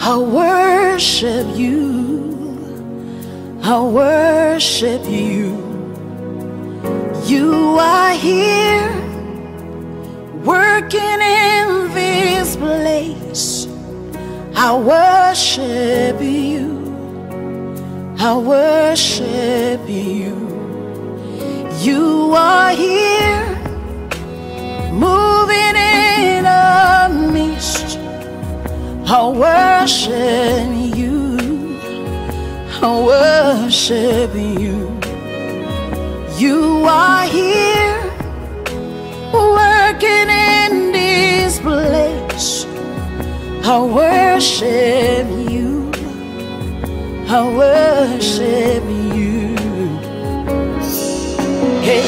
I worship you, I worship you. You are here, working in this place. I worship you, I worship you. You are here, moving in a mist. I worship you, I worship you. You are here, working in this place. I worship you, I worship you. Hey,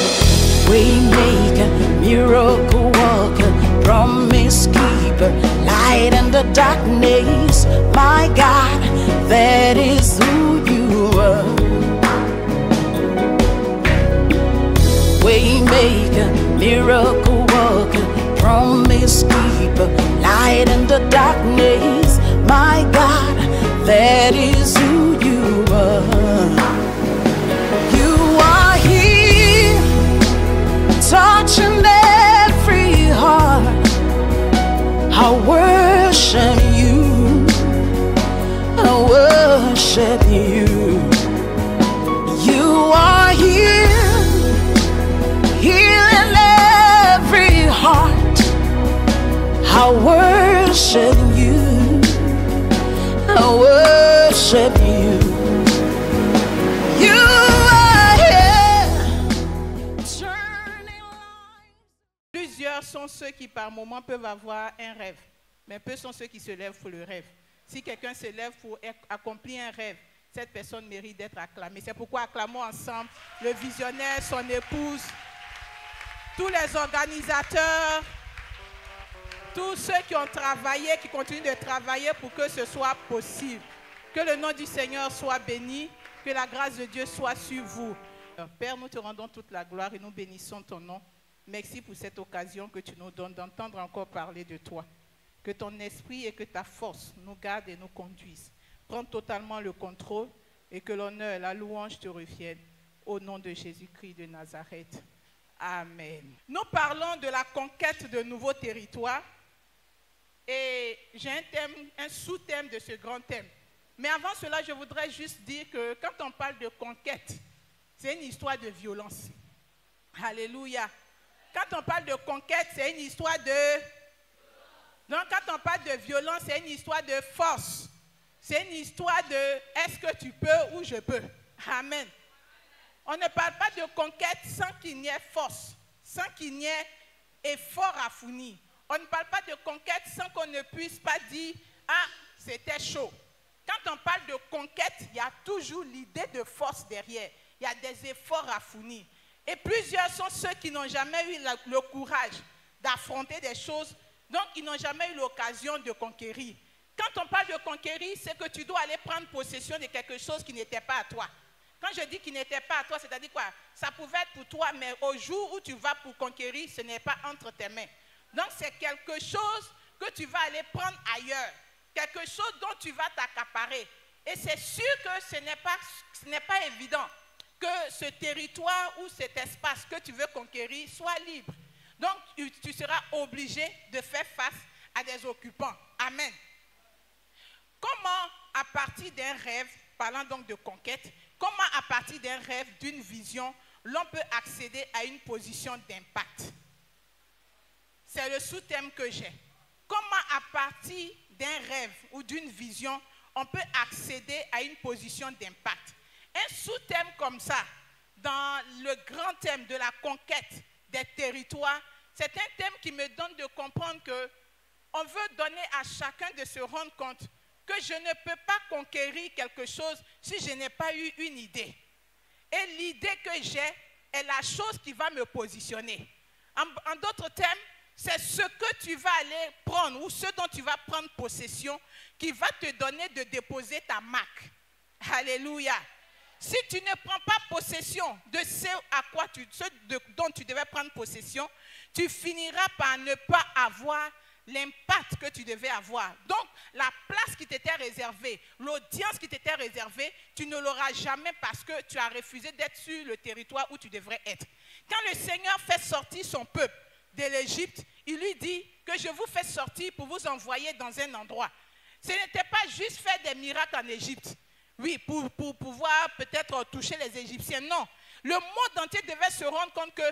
waymaker, miracle worker, promise keeper, light in the darkness. My God, that is who you are. Waymaker, miracle worker, promise keeper, light in the darkness. My God, that is who you are. You are here, touching every heart. I worship you, I worship you. You are here, healing every heart. I worship you, I worship you. You are here, turning lives. Plusieurs sont ceux qui par moment peuvent avoir un rêve, mais peu sont ceux qui se lèvent pour le rêve. Si quelqu'un se lève pour accomplir un rêve, cette personne mérite d'être acclamée. C'est pourquoi acclamons ensemble le visionnaire, son épouse, tous les organisateurs, tous ceux qui ont travaillé, qui continuent de travailler pour que ce soit possible. Que le nom du Seigneur soit béni, que la grâce de Dieu soit sur vous. Père, nous te rendons toute la gloire et nous bénissons ton nom. Merci pour cette occasion que tu nous donnes d'entendre encore parler de toi. Que ton esprit et que ta force nous gardent et nous conduisent. Prends totalement le contrôle et que l'honneur et la louange te reviennent. Au nom de Jésus-Christ de Nazareth. Amen. Nous parlons de la conquête de nouveaux territoires. Et j'ai un sous-thème de ce grand thème. Mais avant cela, je voudrais juste dire que quand on parle de conquête, c'est une histoire de violence. Alléluia. Quand on parle de conquête, c'est une histoire de... Donc quand on parle de violence, c'est une histoire de force. C'est une histoire de est-ce que tu peux ou je peux. Amen. On ne parle pas de conquête sans qu'il n'y ait force, sans qu'il n'y ait effort à fournir. On ne parle pas de conquête sans qu'on ne puisse pas dire « Ah, c'était chaud ». Quand on parle de conquête, il y a toujours l'idée de force derrière. Il y a des efforts à fournir. Et plusieurs sont ceux qui n'ont jamais eu le courage d'affronter des choses, donc ils n'ont jamais eu l'occasion de conquérir. Quand on parle de conquérir, c'est que tu dois aller prendre possession de quelque chose qui n'était pas à toi. Quand je dis qu'il n'était pas à toi, c'est-à-dire quoi? Ça pouvait être pour toi, mais au jour où tu vas pour conquérir, ce n'est pas entre tes mains. Donc c'est quelque chose que tu vas aller prendre ailleurs. Quelque chose dont tu vas t'accaparer. Et c'est sûr que ce n'est pas évident que ce territoire ou cet espace que tu veux conquérir soit libre. Donc tu seras obligé de faire face à des occupants. Amen. Comment à partir d'un rêve, parlant donc de conquête, comment à partir d'un rêve, d'une vision, l'on peut accéder à une position d'impact? C'est le sous-thème que j'ai. Comment à partir d'un rêve ou d'une vision, on peut accéder à une position d'impact? Un sous-thème comme ça, dans le grand thème de la conquête des territoires, c'est un thème qui me donne de comprendre que on veut donner à chacun de se rendre compte que je ne peux pas conquérir quelque chose si je n'ai pas eu une idée. Et l'idée que j'ai est la chose qui va me positionner. En d'autres termes, c'est ce que tu vas aller prendre ou ce dont tu vas prendre possession qui va te donner de déposer ta marque. Alléluia. Si tu ne prends pas possession de dont tu devais prendre possession, tu finiras par ne pas avoir l'impact que tu devais avoir. Donc, la place qui t'était réservée, l'audience qui t'était réservée, tu ne l'auras jamais parce que tu as refusé d'être sur le territoire où tu devrais être. Quand le Seigneur fait sortir son peuple de l'Égypte, il lui dit que je vous fais sortir pour vous envoyer dans un endroit. Ce n'était pas juste faire des miracles en Égypte. Oui, pour pouvoir peut-être toucher les Égyptiens. Non, le monde entier devait se rendre compte qu'un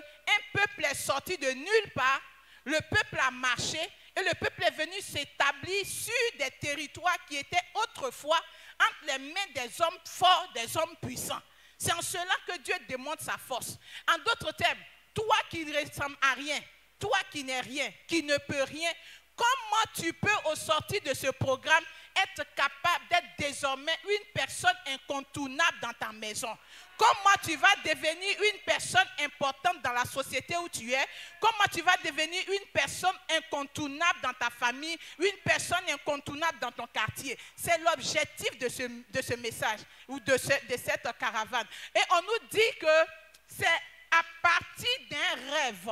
peuple est sorti de nulle part, le peuple a marché et le peuple est venu s'établir sur des territoires qui étaient autrefois entre les mains des hommes forts, des hommes puissants. C'est en cela que Dieu démontre sa force. En d'autres termes, toi qui ne ressembles à rien, toi qui n'es rien, qui ne peux rien, comment tu peux au sortir de ce programme être capable d'être désormais une personne incontournable dans ta maison? Comment tu vas devenir une personne importante dans la société où tu es? Comment tu vas devenir une personne incontournable dans ta famille, une personne incontournable dans ton quartier? C'est l'objectif de ce message ou de cette caravane. Et on nous dit que c'est à partir d'un rêve.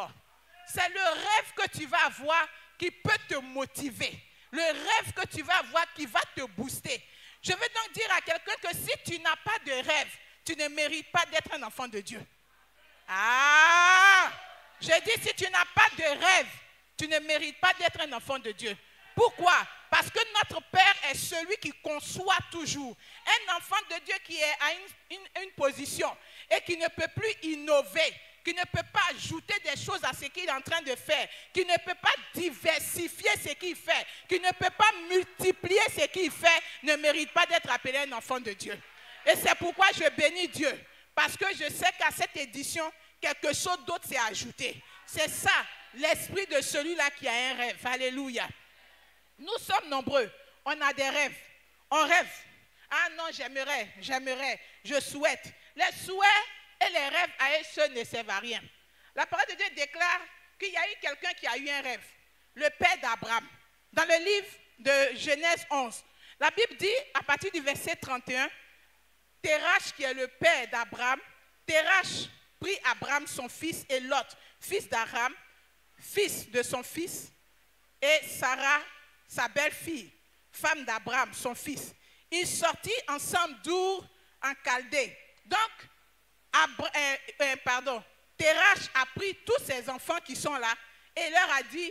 C'est le rêve que tu vas avoir qui peut te motiver. Le rêve que tu vas avoir qui va te booster. Je veux donc dire à quelqu'un que si tu n'as pas de rêve, tu ne mérites pas d'être un enfant de Dieu. Ah! Je dis, si tu n'as pas de rêve, tu ne mérites pas d'être un enfant de Dieu. Pourquoi? Parce que notre Père est celui qui conçoit toujours. Un enfant de Dieu qui est à une position et qui ne peut plus innover, qui ne peut pas ajouter des choses à ce qu'il est en train de faire, qui ne peut pas diversifier ce qu'il fait, qui ne peut pas multiplier ce qu'il fait, ne mérite pas d'être appelé un enfant de Dieu. Et c'est pourquoi je bénis Dieu, parce que je sais qu'à cette édition, quelque chose d'autre s'est ajouté. C'est ça, l'esprit de celui-là qui a un rêve. Alléluia. Nous sommes nombreux, on a des rêves, on rêve. Ah non, j'aimerais, je souhaite. Les souhaits et les rêves à eux seuls ne servent à rien. La parole de Dieu déclare qu'il y a eu quelqu'un qui a eu un rêve, le père d'Abraham. Dans le livre de Genèse 11, la Bible dit, à partir du verset 31, Terach, qui est le père d'Abraham, Terach prit Abraham, son fils, et Lot, fils d'Aram, fils de son fils, et Sarah, sa belle-fille, femme d'Abraham, son fils. Ils sortirent ensemble d'Our en Chaldée. Donc, Terach a pris tous ses enfants qui sont là et leur a dit,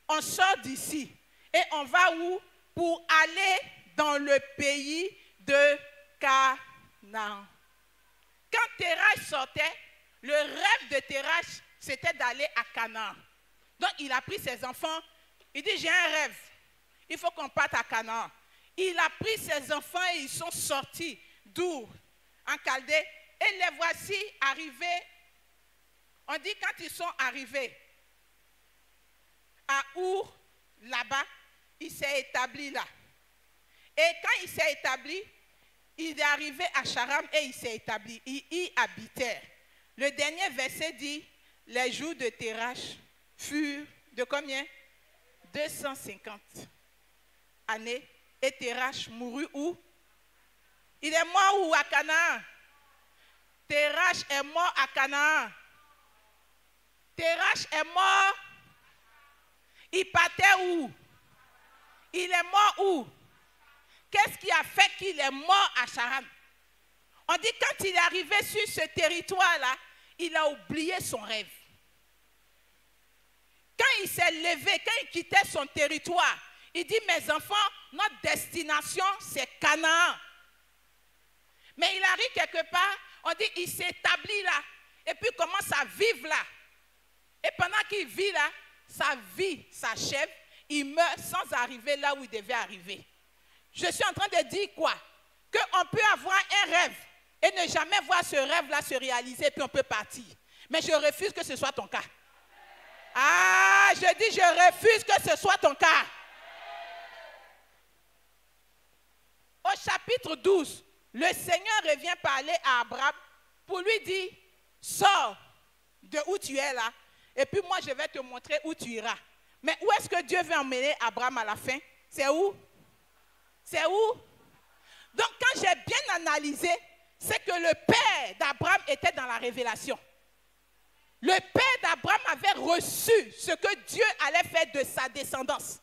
on sort d'ici et on va où? Pour aller dans le pays de Canaan. Quand Terach sortait, le rêve de Terach, c'était d'aller à Canaan. Donc, il a pris ses enfants, il dit, j'ai un rêve, il faut qu'on parte à Canaan. Il a pris ses enfants et ils sont sortis d'Our en Chaldée. Et les voici arrivés, on dit quand ils sont arrivés à Our, là-bas, il s'est établi là. Et quand il s'est établi, il est arrivé à Charam et il s'est établi. Ils y habitèrent. Le dernier verset dit, les jours de Terach furent de combien? 250 années. Et Terach mourut où? Il est mort où? À Canaan. Terach est mort à Canaan. Terach est mort. Il partait où? Il est mort où? Qu'est-ce qui a fait qu'il est mort à Charan? On dit quand il est arrivé sur ce territoire-là, il a oublié son rêve. Quand il s'est levé, quand il quittait son territoire, il dit, mes enfants, notre destination, c'est Canaan. Mais il arrive quelque part, on dit, il s'établit là, et puis commence à vivre là. Et pendant qu'il vit là, sa vie s'achève, il meurt sans arriver là où il devait arriver. Je suis en train de dire quoi? Qu'on peut avoir un rêve et ne jamais voir ce rêve-là se réaliser, puis on peut partir. Mais je refuse que ce soit ton cas. Ah, je dis, je refuse que ce soit ton cas. Au chapitre 12, le Seigneur revient parler à Abraham pour lui dire, sors de où tu es là, et puis moi je vais te montrer où tu iras. Mais où est-ce que Dieu veut emmener Abraham à la fin? C'est où? C'est où? Donc quand j'ai bien analysé, c'est que le père d'Abraham était dans la révélation. Le père d'Abraham avait reçu ce que Dieu allait faire de sa descendance.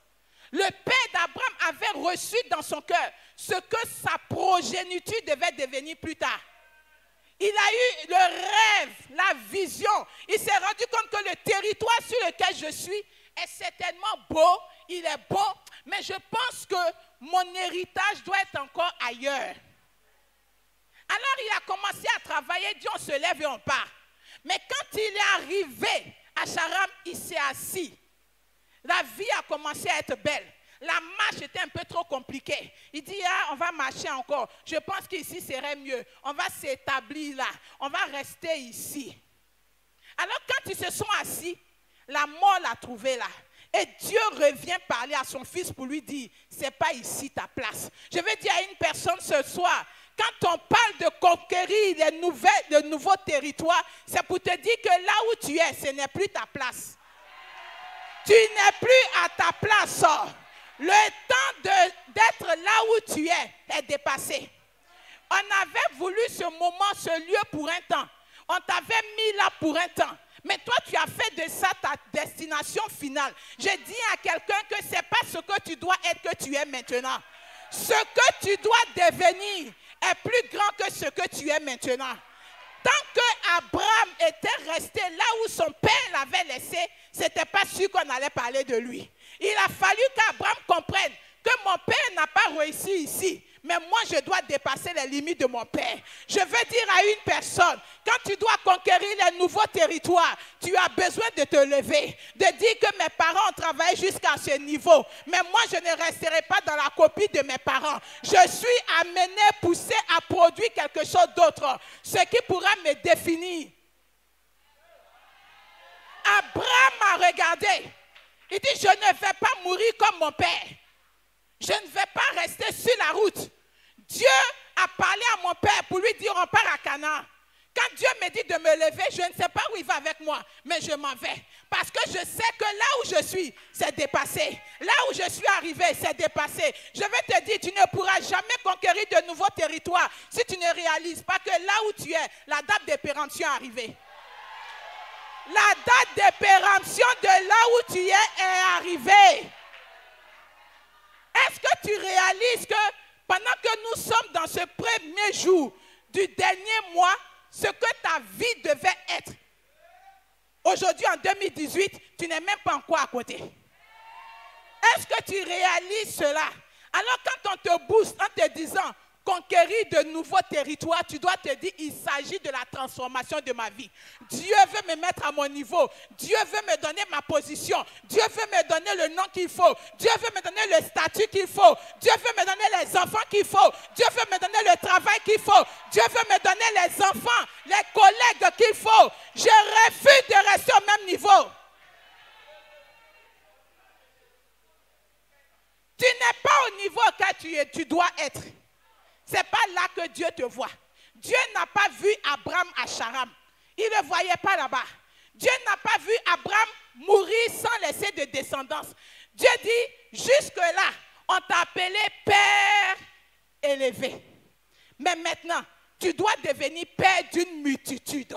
Le père d'Abraham avait reçu dans son cœur ce que sa progéniture devait devenir plus tard. Il a eu le rêve, la vision. Il s'est rendu compte que le territoire sur lequel je suis est certainement beau, il est beau, mais je pense que mon héritage doit être encore ailleurs. Alors il a commencé à travailler, dit on se lève et on part. Mais quand il est arrivé à Charam, il s'est assis. La vie a commencé à être belle. La marche était un peu trop compliquée. Il dit, ah, on va marcher encore. Je pense qu'ici serait mieux. On va s'établir là. On va rester ici. Alors quand ils se sont assis, la mort l'a trouvé là. Et Dieu revient parler à son fils pour lui dire, c'est pas ici ta place. Je vais dire à une personne ce soir, quand on parle de conquérir de nouveaux territoires, c'est pour te dire que là où tu es, ce n'est plus ta place. Tu n'es plus à ta place. Le temps d'être là où tu es dépassé. On avait voulu ce moment, ce lieu pour un temps. On t'avait mis là pour un temps. Mais toi, tu as fait de ça ta destination finale. Je dis à quelqu'un que ce n'est pas ce que tu dois être que tu es maintenant. Ce que tu dois devenir est plus grand que ce que tu es maintenant. Tant qu'Abraham était resté là où son père l'avait laissé, ce n'était pas sûr qu'on allait parler de lui. Il a fallu qu'Abraham comprenne que mon père n'a pas réussi ici. Mais moi, je dois dépasser les limites de mon père. Je veux dire à une personne, quand tu dois conquérir les nouveaux territoires, tu as besoin de te lever, de dire que mes parents ont travaillé jusqu'à ce niveau. Mais moi, je ne resterai pas dans la copie de mes parents. Je suis amené, poussé à produire quelque chose d'autre, ce qui pourra me définir. Abraham a regardé. Il dit, je ne vais pas mourir comme mon père. Je ne vais pas rester sur la route. Dieu a parlé à mon père pour lui dire, on part à Canaan. Quand Dieu me dit de me lever, je ne sais pas où il va avec moi, mais je m'en vais. Parce que je sais que là où je suis, c'est dépassé. Là où je suis arrivé, c'est dépassé. Je vais te dire, tu ne pourras jamais conquérir de nouveaux territoires si tu ne réalises pas que là où tu es, la date de péremption est arrivée. La date de péremption de là où tu es arrivée. Est-ce que tu réalises que pendant que nous sommes dans ce premier jour du dernier mois, ce que ta vie devait être, aujourd'hui en 2018, tu n'es même pas encore à côté. Est-ce que tu réalises cela? Alors quand on te booste en te disant conquérir de nouveaux territoires, tu dois te dire, il s'agit de la transformation de ma vie. Dieu veut me mettre à mon niveau. Dieu veut me donner ma position. Dieu veut me donner le nom qu'il faut. Dieu veut me donner le statut qu'il faut. Dieu veut me donner les enfants qu'il faut. Dieu veut me donner le travail qu'il faut. Dieu veut me donner les enfants, les collègues qu'il faut. Je refuse de rester au même niveau. Tu n'es pas au niveau que tu dois être. Ce n'est pas là que Dieu te voit. Dieu n'a pas vu Abraham à Charam. Il ne le voyait pas là-bas. Dieu n'a pas vu Abraham mourir sans laisser de descendance. Dieu dit, jusque-là, on t'a appelé Père élevé. Mais maintenant, tu dois devenir Père d'une multitude.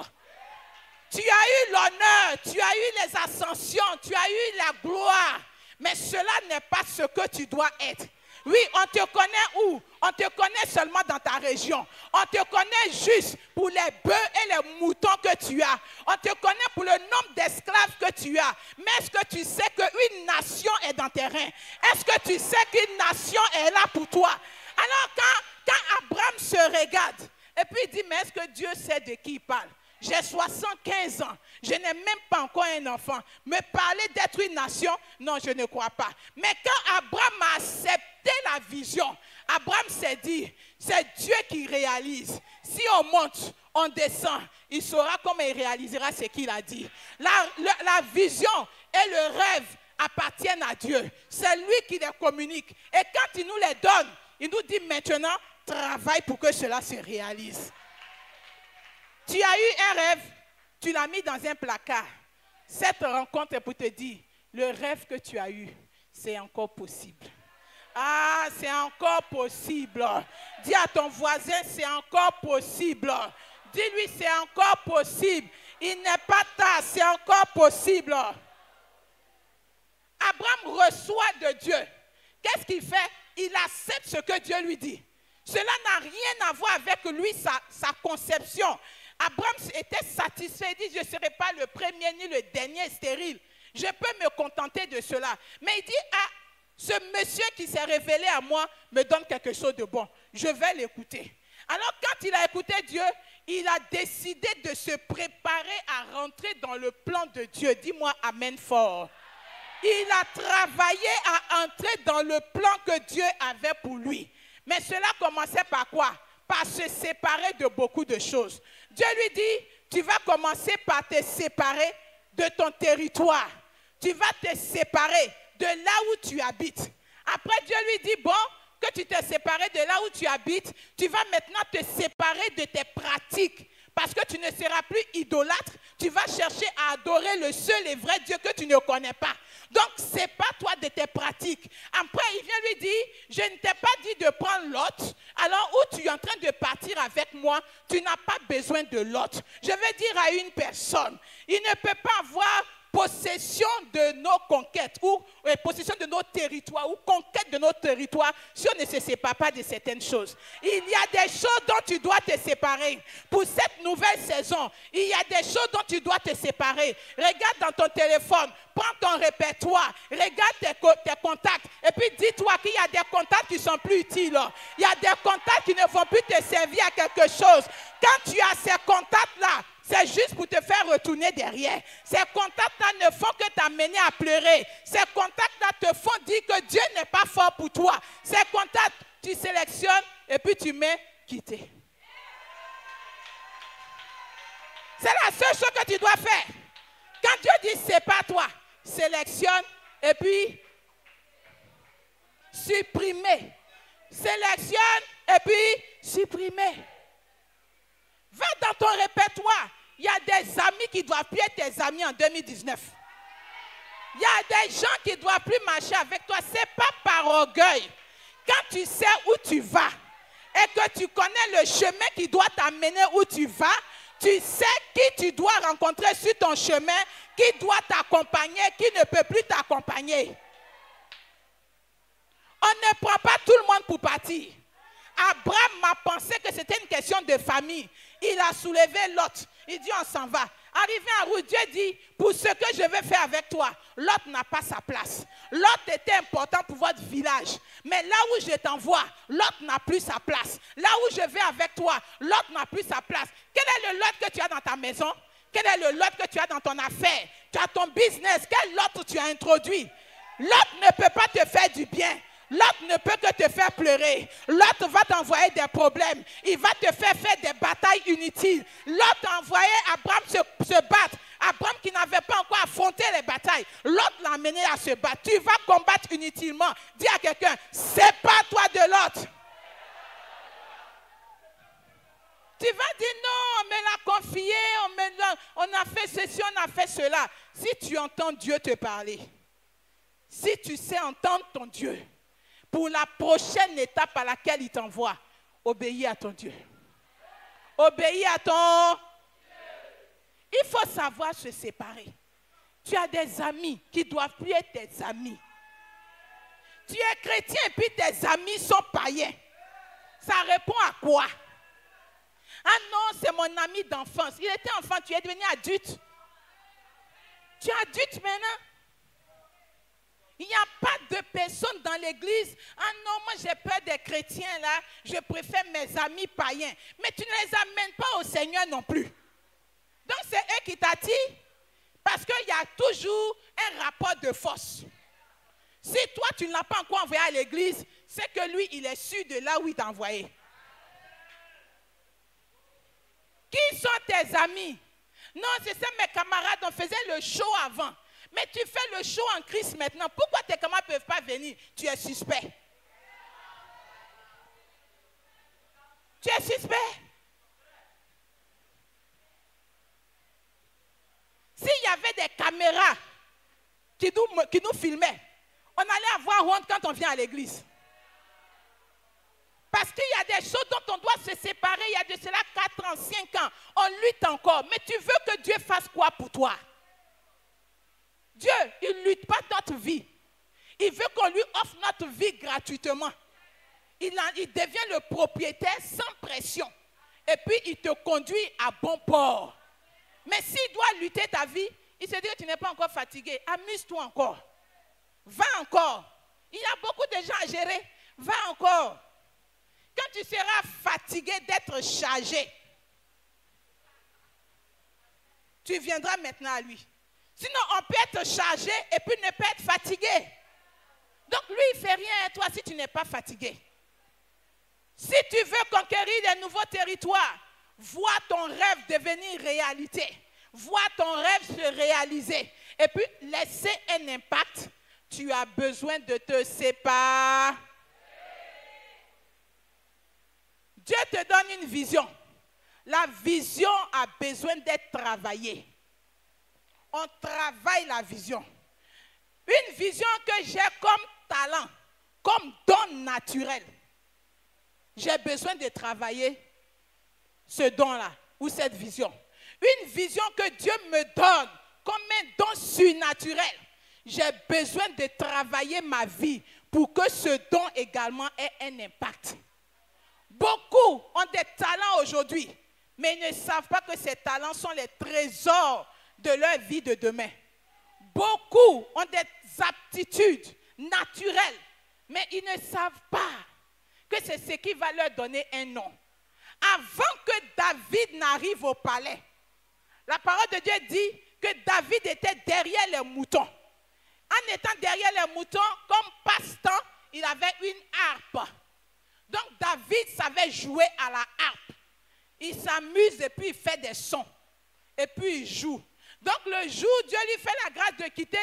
Tu as eu l'honneur, tu as eu les ascensions, tu as eu la gloire. Mais cela n'est pas ce que tu dois être. Oui, on te connaît où? On te connaît seulement dans ta région. On te connaît juste pour les bœufs et les moutons que tu as. On te connaît pour le nombre d'esclaves que tu as. Mais est-ce que tu sais qu'une nation est dans tes reins? Est-ce que tu sais qu'une nation est là pour toi? Alors quand Abraham se regarde, et puis il dit, mais est-ce que Dieu sait de qui il parle? J'ai 75 ans, je n'ai même pas encore un enfant. Me parler d'être une nation, non, je ne crois pas. Mais quand Abraham a accepté la vision, Abraham s'est dit, c'est Dieu qui réalise. Si on monte, on descend, il saura comment il réalisera ce qu'il a dit. La vision et le rêve appartiennent à Dieu. C'est lui qui les communique. Et quand il nous les donne, il nous dit maintenant, travaille pour que cela se réalise. Tu as eu un rêve, tu l'as mis dans un placard. Cette rencontre est pour te dire, le rêve que tu as eu, c'est encore possible. Ah, c'est encore possible. Dis à ton voisin, c'est encore possible. Dis-lui, c'est encore possible. Il n'est pas tard, c'est encore possible. Abraham reçoit de Dieu. Qu'est-ce qu'il fait? Il accepte ce que Dieu lui dit. Cela n'a rien à voir avec lui, sa conception. Abraham était satisfait. Il dit, je ne serai pas le premier ni le dernier stérile. Je peux me contenter de cela. Mais il dit, ah, ce monsieur qui s'est révélé à moi me donne quelque chose de bon. Je vais l'écouter. Alors quand il a écouté Dieu, il a décidé de se préparer à rentrer dans le plan de Dieu. Dis-moi amen fort. Il a travaillé à entrer dans le plan que Dieu avait pour lui. Mais cela commençait par quoi? Par se séparer de beaucoup de choses. Dieu lui dit, tu vas commencer par te séparer de ton territoire. Tu vas te séparer de là où tu habites. Après, Dieu lui dit, bon, que tu t'es séparé de là où tu habites, tu vas maintenant te séparer de tes pratiques. Parce que tu ne seras plus idolâtre, tu vas chercher à adorer le seul et vrai Dieu que tu ne connais pas. Donc, sépare-toi de tes pratiques. Après, il vient lui dire, je ne t'ai pas dit de prendre Lot. Alors, où tu es en train de partir avec moi, tu n'as pas besoin de Lot. Je vais dire à une personne, il ne peut pas avoir possession de nos conquêtes ou possession de nos territoires ou conquête de nos territoires si on ne se sépare pas de certaines choses. Il y a des choses dont tu dois te séparer. Pour cette nouvelle saison, il y a des choses dont tu dois te séparer. Regarde dans ton téléphone, prends ton répertoire, regarde tes contacts et puis dis-toi qu'il y a des contacts qui ne sont plus utiles. Il y a des contacts qui ne vont plus te servir à quelque chose. Quand tu as ces contacts-là, c'est juste pour te faire retourner derrière. Ces contacts-là ne font que t'amener à pleurer. Ces contacts-là te font dire que Dieu n'est pas fort pour toi. Ces contacts, tu sélectionnes et puis tu mets quitter. C'est la seule chose que tu dois faire. Quand Dieu dit sépare-toi, sélectionne et puis supprimer. Sélectionne et puis supprimer. Va dans ton répertoire. Il y a des amis qui doivent plus être tes amis en 2019. Il y a des gens qui ne doivent plus marcher avec toi. Ce n'est pas par orgueil. Quand tu sais où tu vas et que tu connais le chemin qui doit t'amener où tu vas, tu sais qui tu dois rencontrer sur ton chemin, qui doit t'accompagner, qui ne peut plus t'accompagner. On ne prend pas tout le monde pour partir. Abraham a pensé que c'était une question de famille. Il a soulevé Lot. Il dit, on s'en va. Arrivé en route, Dieu dit, pour ce que je vais faire avec toi, Lot n'a pas sa place. Lot était important pour votre village. Mais là où je t'envoie, Lot n'a plus sa place. Là où je vais avec toi, Lot n'a plus sa place. Quel est le Lot que tu as dans ta maison? Quel est le Lot que tu as dans ton affaire? Tu as ton business. Quel Lot tu as introduit? Lot ne peut pas te faire du bien. Lot ne peut que te faire pleurer. Lot va t'envoyer des problèmes. Il va te faire des batailles inutiles. Lot a envoyé Abraham se battre. Abraham qui n'avait pas encore affronté les batailles. Lot l'a amené à se battre. Tu vas combattre inutilement. Dis à quelqu'un, sépare-toi de Lot. Tu vas dire non, on me l'a confié, on a fait ceci, on a fait cela. Si tu entends Dieu te parler, si tu sais entendre ton Dieu, pour la prochaine étape à laquelle il t'envoie, obéis à ton Dieu. Obéis à ton Dieu. Il faut savoir se séparer. Tu as des amis qui doivent plus être tes amis. Tu es chrétien et puis tes amis sont païens. Ça répond à quoi? Ah non, c'est mon ami d'enfance. Il était enfant, tu es devenu adulte. Tu es adulte maintenant. Il n'y a pas de personnes dans l'église. Ah non, moi j'ai peur des chrétiens là. Je préfère mes amis païens. Mais tu ne les amènes pas au Seigneur non plus. Donc c'est eux qui t'attirent. Parce qu'il y a toujours un rapport de force. Si toi tu ne l'as pas encore envoyé à l'église, c'est que lui il est sûr de là où il t'a envoyé. Qui sont tes amis? Non, c'est ça mes camarades, on faisait le show avant. Mais tu fais le show en Christ maintenant. Pourquoi tes camarades ne peuvent pas venir? Tu es suspect. Tu es suspect. S'il y avait des caméras qui nous filmaient, on allait avoir honte quand on vient à l'église. Parce qu'il y a des choses dont on doit se séparer. Il y a de cela 4 ans, 5 ans. On lutte encore. Mais tu veux que Dieu fasse quoi pour toi? Dieu, il ne lutte pas notre vie. Il veut qu'on lui offre notre vie gratuitement. Il devient le propriétaire sans pression. Et puis, il te conduit à bon port. Mais s'il doit lutter ta vie, il se dit que tu n'es pas encore fatigué. Amuse-toi encore. Va encore. Il y a beaucoup de gens à gérer. Va encore. Quand tu seras fatigué d'être chargé, tu viendras maintenant à lui. Sinon, on peut être chargé et puis ne pas être fatigué. Donc, lui, il ne fait rien à toi si tu n'es pas fatigué. Si tu veux conquérir des nouveaux territoires, vois ton rêve devenir réalité. Vois ton rêve se réaliser. Et puis, laisser un impact. Tu as besoin de te séparer. Dieu te donne une vision. La vision a besoin d'être travaillée. On travaille la vision. Une vision que j'ai comme talent, comme don naturel. J'ai besoin de travailler ce don-là ou cette vision. Une vision que Dieu me donne comme un don surnaturel. J'ai besoin de travailler ma vie pour que ce don également ait un impact. Beaucoup ont des talents aujourd'hui, mais ils ne savent pas que ces talents sont les trésors de leur vie de demain. Beaucoup ont des aptitudes naturelles, mais ils ne savent pas que c'est ce qui va leur donner un nom. Avant que David n'arrive au palais, la parole de Dieu dit que David était derrière les moutons. En étant derrière les moutons, comme passe-temps, il avait une harpe. Donc David savait jouer à la harpe. Il s'amuse et puis il fait des sons. Et puis il joue. Donc le jour, Dieu lui fait la grâce de quitter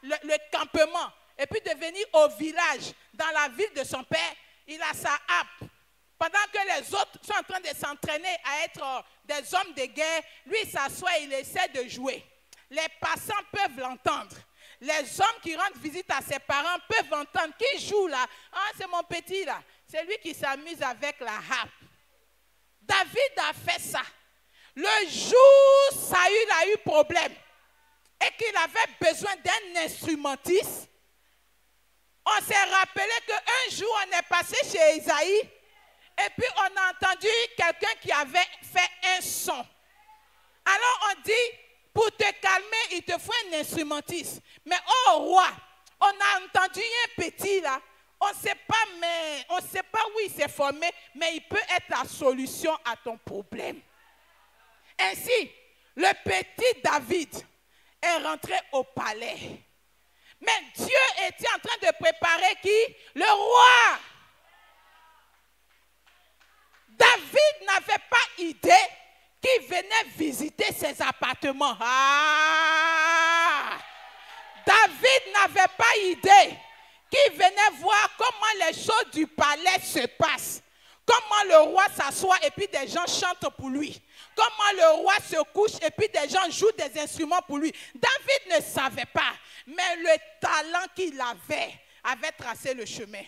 le campement et puis de venir au village, dans la ville de son père. Il a sa harpe. Pendant que les autres sont en train de s'entraîner à être des hommes de guerre, lui il s'assoit et il essaie de jouer. Les passants peuvent l'entendre. Les hommes qui rendent visite à ses parents peuvent entendre. Qui joue là? Ah, c'est mon petit là. C'est lui qui s'amuse avec la harpe. David a fait ça. Le jour où Saül a eu problème et qu'il avait besoin d'un instrumentiste, on s'est rappelé qu'un jour on est passé chez Isaïe et puis on a entendu quelqu'un qui avait fait un son. Alors on dit, pour te calmer, il te faut un instrumentiste. Mais oh roi, on a entendu un petit là. On ne sait pas où il s'est formé, mais il peut être la solution à ton problème. Ainsi, le petit David est rentré au palais. Mais Dieu était en train de préparer qui? Le roi. David n'avait pas idée qu'il venait visiter ses appartements. David n'avait pas idée qu'il venait voir comment les choses du palais se passent. Comment le roi s'assoit et puis des gens chantent pour lui. Comment le roi se couche et puis des gens jouent des instruments pour lui. David ne savait pas, mais le talent qu'il avait tracé le chemin.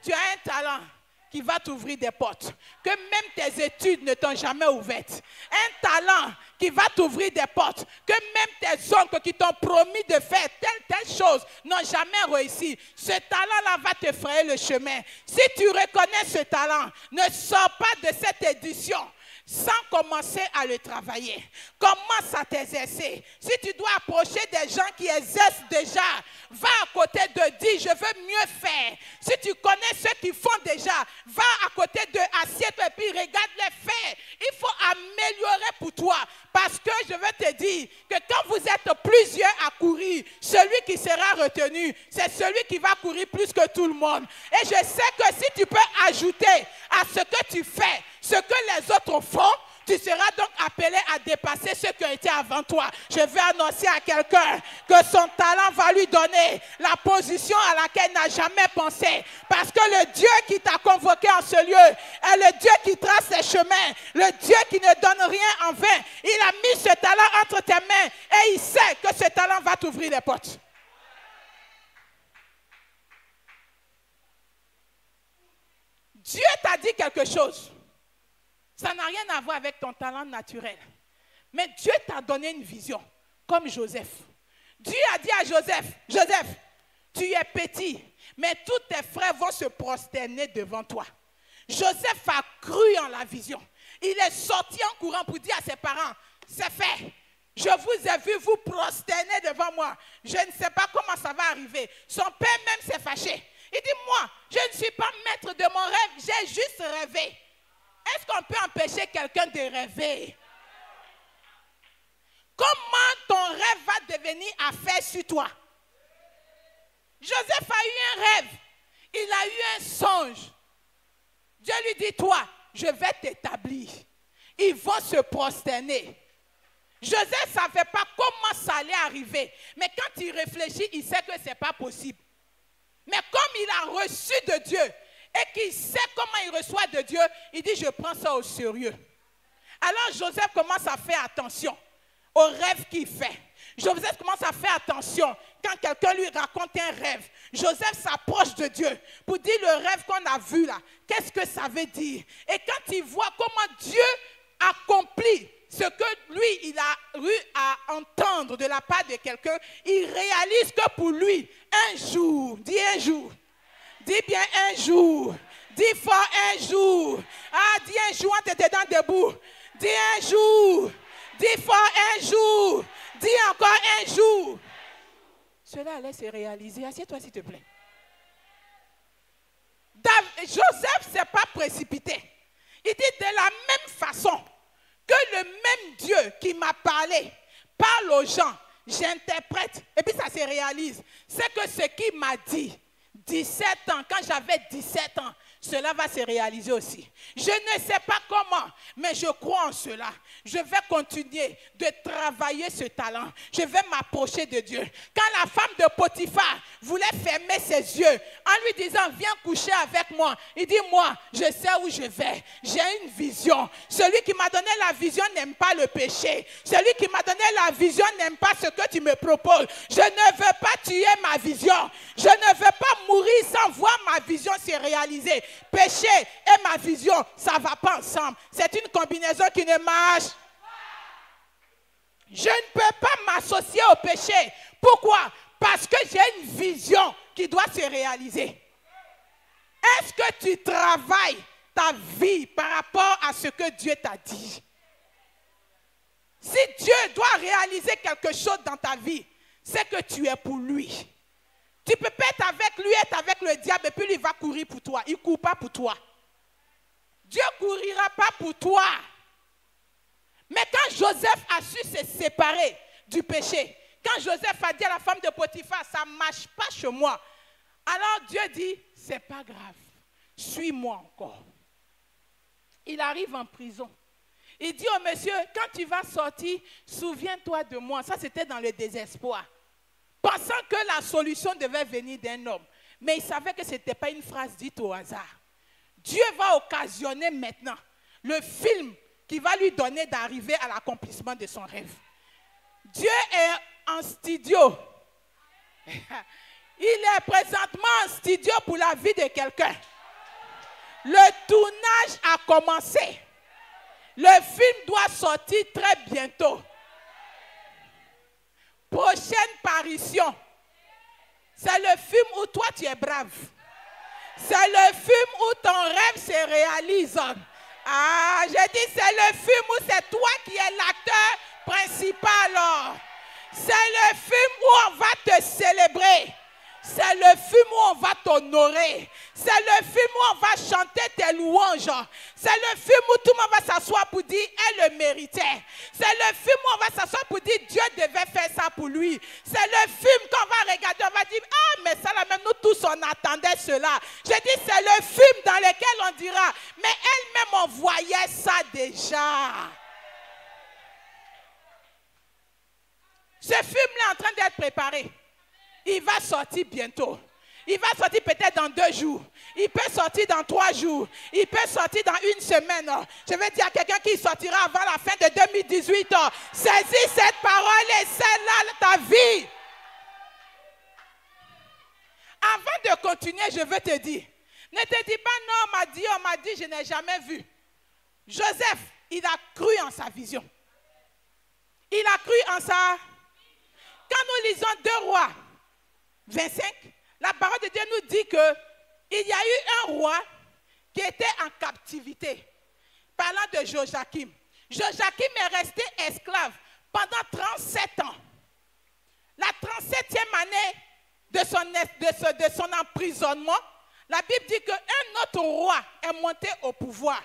Tu as un talent qui va t'ouvrir des portes que même tes études ne t'ont jamais ouvertes. Un talent qui va t'ouvrir des portes que même tes oncles qui t'ont promis de faire telle chose n'ont jamais réussi. Ce talent-là va te frayer le chemin. Si tu reconnais ce talent, ne sors pas de cette édition sans commencer à le travailler. Commence à t'exercer. Si tu dois approcher des gens qui exercent déjà, va à côté de dire, je veux mieux faire. Si tu connais ceux qui font déjà, va à côté de assieds-toi et puis regarde-les faire. Il faut améliorer pour toi. Parce que je veux te dire que quand vous êtes plusieurs à courir, celui qui sera retenu, c'est celui qui va courir plus que tout le monde. Et je sais que si tu peux ajouter à ce que tu fais, ce que les autres font, Tu seras donc appelé à dépasser ceux qui ont été avant toi. Je vais annoncer à quelqu'un que son talent va lui donner la position à laquelle il n'a jamais pensé. Parce que le Dieu qui t'a convoqué en ce lieu est le Dieu qui trace ses chemins, le Dieu qui ne donne rien en vain. Il a mis ce talent entre tes mains et il sait que ce talent va t'ouvrir les portes. Dieu t'a dit quelque chose. Ça n'a rien à voir avec ton talent naturel. Mais Dieu t'a donné une vision, comme Joseph. Dieu a dit à Joseph, Joseph, tu es petit, mais tous tes frères vont se prosterner devant toi. Joseph a cru en la vision. Il est sorti en courant pour dire à ses parents, c'est fait. Je vous ai vu vous prosterner devant moi. Je ne sais pas comment ça va arriver. Son père même s'est fâché. Il dit, moi, je ne suis pas maître de mon rêve, j'ai juste rêvé. Est-ce qu'on peut empêcher quelqu'un de rêver? Comment ton rêve va devenir affaire sur toi? Joseph a eu un rêve. Il a eu un songe. Dieu lui dit, toi, je vais t'établir. Ils vont se prosterner. Joseph ne savait pas comment ça allait arriver. Mais quand il réfléchit, il sait que ce n'est pas possible. Mais comme il a reçu de Dieu et qu'il sait comment il reçoit de Dieu, il dit, je prends ça au sérieux. Alors Joseph commence à faire attention aux rêves qu'il fait. Joseph commence à faire attention quand quelqu'un lui raconte un rêve. Joseph s'approche de Dieu pour dire le rêve qu'on a vu là. Qu'est-ce que ça veut dire? Et quand il voit comment Dieu accomplit ce que lui, il a eu à entendre de la part de quelqu'un, il réalise que pour lui, un jour, dis un jour, dis bien un jour, dis fort un jour, ah, dis un jour en te tenant debout, dis un jour, dis fort un jour, dis encore un jour. Cela allait se réaliser. Assieds-toi s'il te plaît. Joseph ne s'est pas précipité. Il dit de la même façon que le même Dieu qui m'a parlé parle aux gens, j'interprète, et puis ça se réalise. C'est que ce qu'il m'a dit, 17 ans, quand j'avais 17 ans, cela va se réaliser aussi. Je ne sais pas comment, mais je crois en cela. Je vais continuer de travailler ce talent. Je vais m'approcher de Dieu. Quand la femme de Potiphar voulait fermer ses yeux en lui disant, viens coucher avec moi, il dit, moi, je sais où je vais. J'ai une vision. Celui qui m'a donné la vision n'aime pas le péché. Celui qui m'a donné la vision n'aime pas ce que tu me proposes. Je ne veux pas tuer ma vision. Je ne veux pas mourir sans voir ma vision se réaliser. Péché et ma vision, ça ne va pas ensemble. C'est une combinaison qui ne marche. Je ne peux pas m'associer au péché. Pourquoi? Parce que j'ai une vision qui doit se réaliser. Est-ce que tu travailles ta vie par rapport à ce que Dieu t'a dit? Si Dieu doit réaliser quelque chose dans ta vie, c'est que tu es pour lui. Tu peux pas être avec lui, être avec le diable, et puis lui va courir pour toi. Il ne court pas pour toi. Dieu ne courira pas pour toi. Mais quand Joseph a su se séparer du péché, quand Joseph a dit à la femme de Potiphar, ça ne marche pas chez moi, alors Dieu dit, ce n'est pas grave, suis-moi encore. Il arrive en prison. Il dit au monsieur, quand tu vas sortir, souviens-toi de moi. Ça, c'était dans le désespoir. Pensant que la solution devait venir d'un homme. Mais il savait que ce n'était pas une phrase dite au hasard. Dieu va occasionner maintenant le film qui va lui donner d'arriver à l'accomplissement de son rêve. Dieu est en studio. Il est présentement en studio pour la vie de quelqu'un. Le tournage a commencé. Le film doit sortir très bientôt. Prochaine parution. C'est le film où toi tu es brave. C'est le film où ton rêve se réalise. Ah, j'ai dit c'est le film où c'est toi qui es l'acteur principal. C'est le film où on va te célébrer. C'est le film où on va t'honorer. C'est le film où on va chanter tes louanges. C'est le film où tout le monde va s'asseoir pour dire elle le méritait. C'est le film où on va s'asseoir pour dire Dieu devait faire ça pour lui. C'est le film qu'on va regarder, on va dire ah mais ça là même nous tous on attendait cela. J'ai dit, c'est le film dans lequel on dira, mais elle-même, on voyait ça déjà. Ce film-là est en train d'être préparé. Il va sortir bientôt. Il va sortir peut-être dans 2 jours. Il peut sortir dans 3 jours. Il peut sortir dans 1 semaine. Je vais dire à quelqu'un qui sortira avant la fin de 2018. Saisis cette parole et celle-là ta vie. Avant de continuer, je veux te dire, ne te dis pas non, on m'a dit, je n'ai jamais vu. Joseph, il a cru en sa vision. Il a cru en sa... Quand nous lisons 2 Rois 25, la parole de Dieu nous dit qu'il y a eu un roi qui était en captivité. Parlant de Joachim. Joachim est resté esclave pendant 37 ans. La 37e année de son emprisonnement, la Bible dit qu'un autre roi est monté au pouvoir.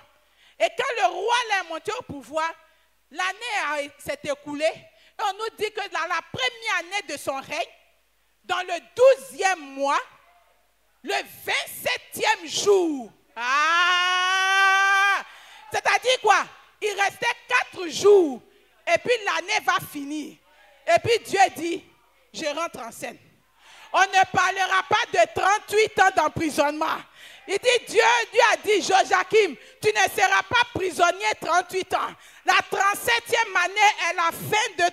Et quand le roi est monté au pouvoir, l'année s'est écoulée. Et on nous dit que dans la première année de son règne, dans le 12e mois, le 27e jour. C'est-à-dire quoi? Il restait 4 jours. Et puis l'année va finir. Et puis Dieu dit, je rentre en scène. On ne parlera pas de 38 ans d'emprisonnement. Il dit, Dieu a dit, Joachim, tu ne seras pas prisonnier 38 ans. La 37e année est la fin de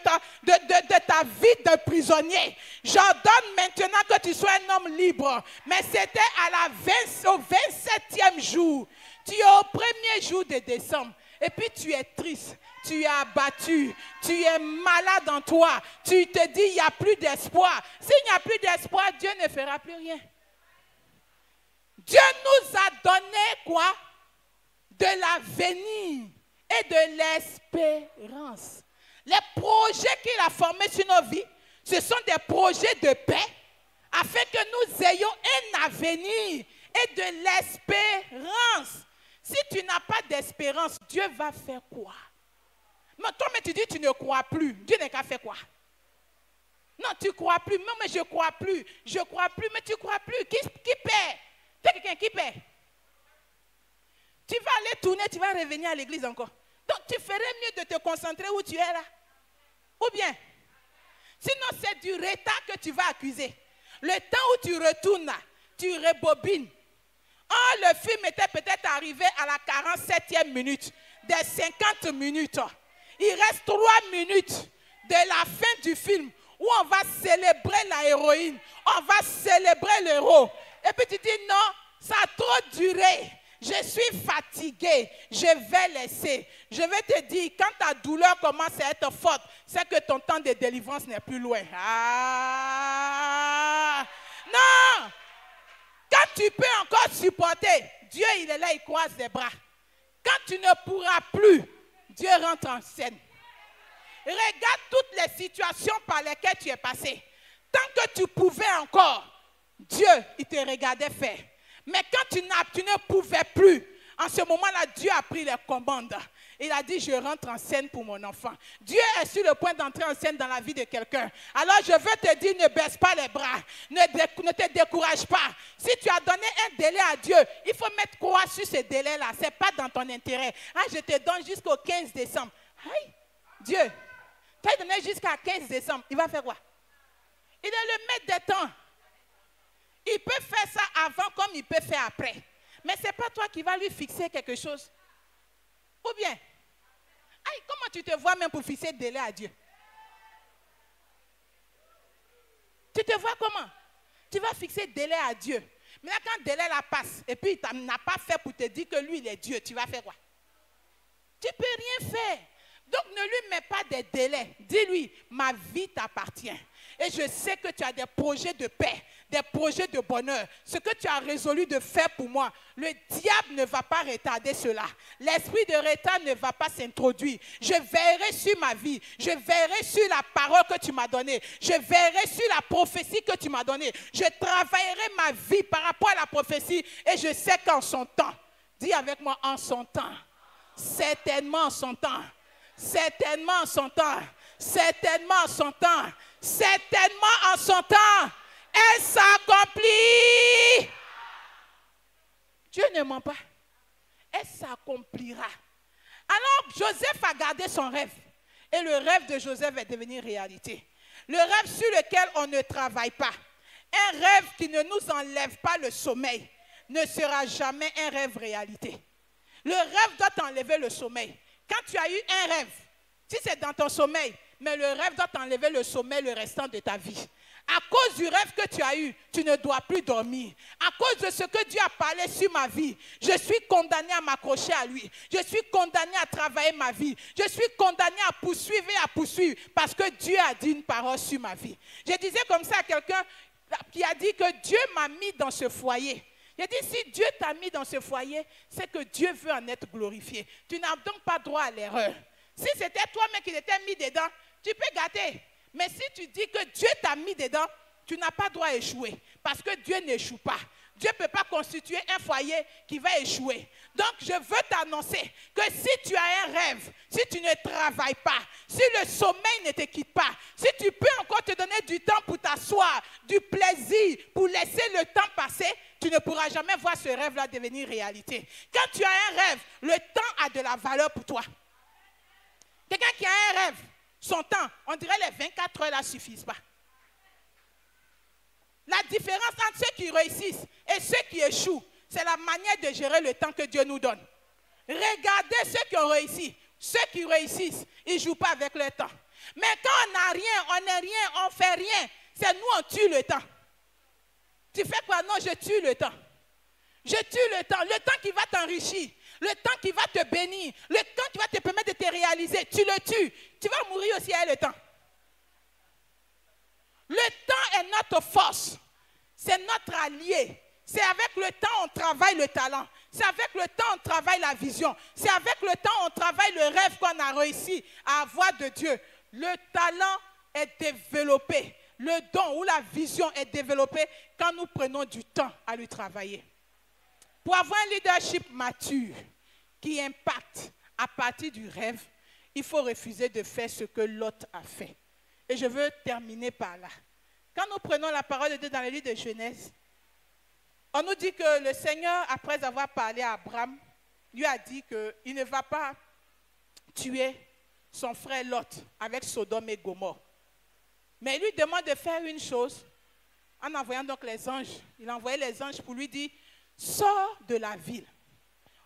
ta vie de prisonnier. J'ordonne maintenant que tu sois un homme libre. Mais c'était au 27e jour. Tu es au premier jour de décembre. Et puis tu es triste, tu es abattu, tu es malade en toi. Tu te dis, il n'y a plus d'espoir. S'il n'y a plus d'espoir, Dieu ne fera plus rien. Dieu nous a donné quoi? De l'avenir et de l'espérance. Les projets qu'il a formés sur nos vies, ce sont des projets de paix, afin que nous ayons un avenir et de l'espérance. Si tu n'as pas d'espérance, Dieu va faire quoi? Mais toi, tu dis tu ne crois plus. Dieu n'est qu'à faire quoi? Non, tu ne crois plus. Non, mais je ne crois plus. Je ne crois plus, mais tu ne crois plus. Qui paie? Tu es quelqu'un qui paie. Tu vas aller tourner, tu vas revenir à l'église encore. Donc, tu ferais mieux de te concentrer où tu es là. Ou bien, sinon c'est du retard que tu vas accuser. Le temps où tu retournes là, tu rebobines. Oh, le film était peut-être arrivé à la 47e minute, des 50 minutes. Il reste 3 minutes de la fin du film où on va célébrer la héroïne, on va célébrer l'héros. Et puis tu dis non, ça a trop duré. Je suis fatigué, je vais laisser. Je vais te dire, quand ta douleur commence à être forte, c'est que ton temps de délivrance n'est plus loin. Non! Quand tu peux encore supporter, Dieu il est là, il croise les bras. Quand tu ne pourras plus, Dieu rentre en scène. Regarde toutes les situations par lesquelles tu es passé. Tant que tu pouvais encore, Dieu il te regardait faire. Mais quand tu ne pouvais plus, en ce moment-là, Dieu a pris les commandes. Il a dit, je rentre en scène pour mon enfant. Dieu est sur le point d'entrer en scène dans la vie de quelqu'un. Alors je veux te dire, ne baisse pas les bras. Ne te décourage pas. Si tu as donné un délai à Dieu, il faut mettre croix sur ce délai-là. Ce n'est pas dans ton intérêt. Je te donne jusqu'au 15 décembre. Aïe, Dieu, tu as donné jusqu'à 15 décembre. Il va faire quoi? Il est le maître des temps. Il peut faire ça avant comme il peut faire après. Mais ce n'est pas toi qui vas lui fixer quelque chose. Ou bien, comment tu te vois même pour fixer le délai à Dieu? Tu te vois comment? Tu vas fixer le délai à Dieu. Mais là, quand le délai la passe, et puis il n'a pas fait pour te dire que lui, il est Dieu, tu vas faire quoi? Tu ne peux rien faire. Donc, ne lui mets pas des délais. Dis-lui, ma vie t'appartient. Et je sais que tu as des projets de paix, des projets de bonheur. Ce que tu as résolu de faire pour moi, le diable ne va pas retarder cela. L'esprit de retard ne va pas s'introduire. Je verrai sur ma vie. Je verrai sur la parole que tu m'as donnée. Je verrai sur la prophétie que tu m'as donnée. Je travaillerai ma vie par rapport à la prophétie. Et je sais qu'en son temps, dis avec moi, en son temps, certainement en son temps, certainement en son temps, certainement en son temps, certainement en son temps, elle s'accomplit. ne ment pas. Elle s'accomplira. Alors Joseph a gardé son rêve. Et le rêve de Joseph est devenu réalité. Le rêve sur lequel on ne travaille pas. Un rêve qui ne nous enlève pas le sommeil ne sera jamais un rêve réalité. Le rêve doit t'enlever le sommeil. Quand tu as eu un rêve, si c'est dans ton sommeil, mais le rêve doit t'enlever le sommeil le restant de ta vie. À cause du rêve que tu as eu, tu ne dois plus dormir. À cause de ce que Dieu a parlé sur ma vie, je suis condamné à m'accrocher à lui. Je suis condamné à travailler ma vie. Je suis condamné à poursuivre et à poursuivre parce que Dieu a dit une parole sur ma vie. Je disais comme ça à quelqu'un qui a dit que Dieu m'a mis dans ce foyer. J'ai dit, si Dieu t'a mis dans ce foyer, c'est que Dieu veut en être glorifié. Tu n'as donc pas droit à l'erreur. Si c'était toi-même qui t'étais mis dedans, tu peux gâter. Mais si tu dis que Dieu t'a mis dedans, tu n'as pas droit à échouer. Parce que Dieu n'échoue pas. Dieu ne peut pas constituer un foyer qui va échouer. Donc, je veux t'annoncer que si tu as un rêve, si tu ne travailles pas, si le sommeil ne te quitte pas, si tu peux encore te donner du temps pour t'asseoir, du plaisir, pour laisser le temps passer, tu ne pourras jamais voir ce rêve-là devenir réalité. Quand tu as un rêve, le temps a de la valeur pour toi. Quelqu'un qui a un rêve, son temps, on dirait les 24 heures là ne suffisent pas. La différence entre ceux qui réussissent et ceux qui échouent, c'est la manière de gérer le temps que Dieu nous donne. Regardez ceux qui ont réussi. Ceux qui réussissent, ils ne jouent pas avec le temps. Mais quand on n'a rien, on n'est rien, on ne fait rien, c'est nous, on tue le temps. Tu fais quoi? Non, je tue le temps. Je tue le temps qui va t'enrichir, le temps qui va te bénir, le temps qui va te permettre de te réaliser. Tu le tues. Tu vas mourir aussi avec le temps. Le temps est notre force. C'est notre allié. C'est avec le temps on travaille le talent. C'est avec le temps on travaille la vision. C'est avec le temps on travaille le rêve qu'on a réussi à avoir de Dieu. Le talent est développé. Le don ou la vision est développée quand nous prenons du temps à lui travailler. Pour avoir un leadership mature qui impacte à partir du rêve, il faut refuser de faire ce que Lot a fait. Et je veux terminer par là. Quand nous prenons la parole de Dieu dans le livre de Genèse, on nous dit que le Seigneur, après avoir parlé à Abraham, lui a dit qu'il ne va pas tuer son frère Lot avec Sodome et Gomorrhe. Mais il lui demande de faire une chose en envoyant donc les anges. Il a envoyé les anges pour lui dire, sors de la ville.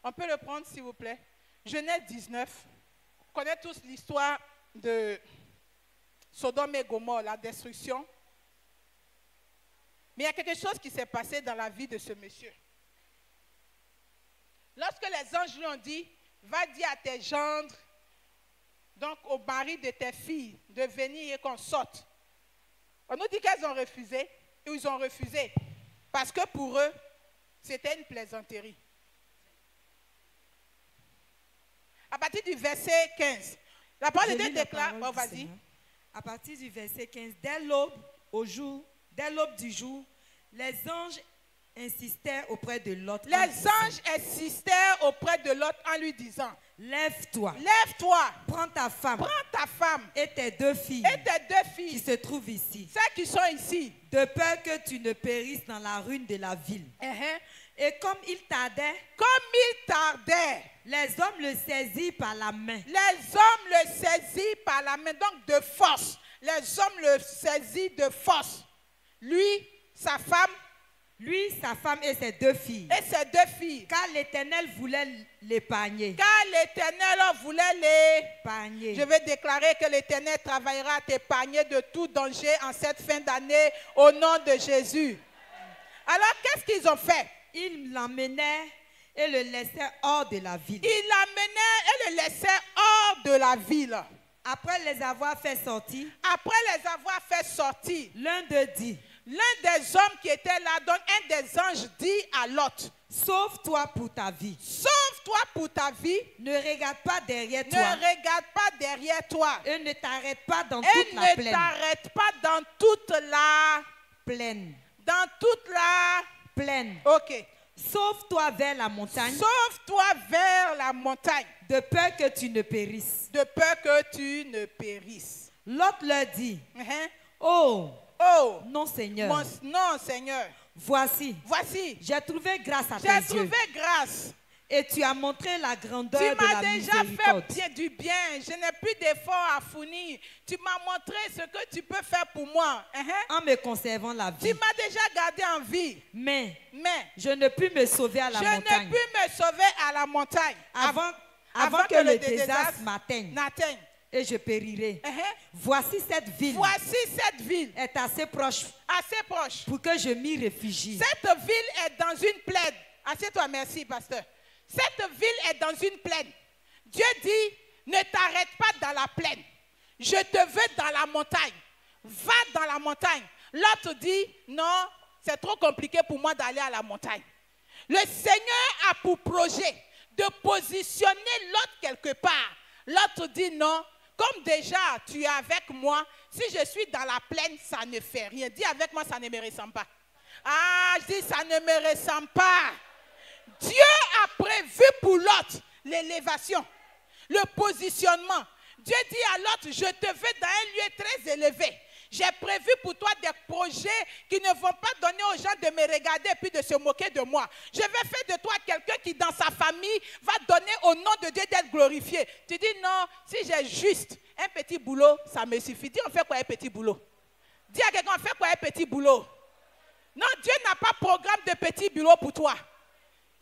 On peut le prendre s'il vous plaît. Genèse 19. On connaît tous l'histoire de Sodome et Gomorrhe, la destruction. Mais il y a quelque chose qui s'est passé dans la vie de ce monsieur. Lorsque les anges lui ont dit, va dire à tes gendres, donc au mari de tes filles, de venir et qu'on sorte. On nous dit qu'elles ont refusé, et ils ont refusé, parce que pour eux, c'était une plaisanterie. À partir du verset 15, la parole de Dieu déclare, bon vas-y. À partir du verset 15, dès l'aube du jour, les anges insistaient auprès de Lot. Les anges insistaient auprès de Lot en lui disant, lève-toi. Lève-toi. Prends ta femme. Prends ta femme. Et tes deux filles. Et tes deux filles. Qui se trouvent ici. Celles qui sont ici. De peur que tu ne périsses dans la ruine de la ville. Et comme il tardait. Les hommes le saisirent par la main. Les hommes le saisirent par la main. Donc de force. Les hommes le saisirent de force. Lui, sa femme. Lui, sa femme et ses deux filles. Et ses deux filles. Car l'Éternel voulait l'épargner. Car l'Éternel voulait l'épargner. Je vais déclarer que l'Éternel travaillera à t'épargner de tout danger en cette fin d'année au nom de Jésus. Alors, qu'est-ce qu'ils ont fait? Ils l'emmenaient et le laissaient hors de la ville. Ils l'emmenaient et le laissaient hors de la ville. Après les avoir fait sortir. L'un d'eux dit. L'un des hommes qui était là, donc un des anges dit à Lot, sauve-toi pour ta vie. Sauve-toi pour ta vie. Ne regarde pas derrière toi. Ne regarde pas derrière toi. Et ne t'arrête pas dans toute la plaine. Et ne t'arrête pas dans toute la plaine. Dans toute la plaine. Ok. Sauve-toi vers la montagne. Sauve-toi vers la montagne. De peur que tu ne périsses. De peur que tu ne périsses. Lot leur dit, oh, Oh, non, Seigneur. Non, Seigneur. Voici, J'ai j'ai trouvé grâce à tes yeux. trouvé grâce. Et tu as montré la grandeur Tu de m'as la déjà miséricorde. fait du bien. Je n'ai plus d'efforts à fournir. Tu m'as montré ce que tu peux faire pour moi. En me conservant la Tu vie. m'as déjà gardé en vie. Mais Mais je ne puis me sauver à la je n'ai montagne. pu me sauver à la montagne. Avant que le désastre m'atteigne. n'atteigne. Et je périrai. Voici cette ville Voici cette ville est assez proche assez proche. pour que je m'y réfugie. Cette ville est dans une plaine. Assieds-toi, merci, pasteur. Cette ville est dans une plaine. Dieu dit, ne t'arrête pas dans la plaine. Je te veux dans la montagne. Va dans la montagne. L'autre dit, non, c'est trop compliqué pour moi d'aller à la montagne. Le Seigneur a pour projet de positionner l'autre quelque part. L'autre dit, non, comme déjà tu es avec moi, si je suis dans la plaine, ça ne fait rien. Dis avec moi, ça ne me ressemble pas. Ah, je dis, ça ne me ressemble pas. Dieu a prévu pour l'autre l'élévation, le positionnement. Dieu dit à l'autre, je te veux dans un lieu très élevé. J'ai prévu pour toi des projets qui ne vont pas donner aux gens de me regarder et puis de se moquer de moi. Je vais faire de toi quelqu'un qui dans sa famille va donner au nom de Dieu d'être glorifié. Tu dis non, si j'ai juste un petit boulot, ça me suffit. Dis on fait quoi un petit boulot? Dis à quelqu'un on fait quoi un petit boulot? Non, Dieu n'a pas programme de petit boulot pour toi.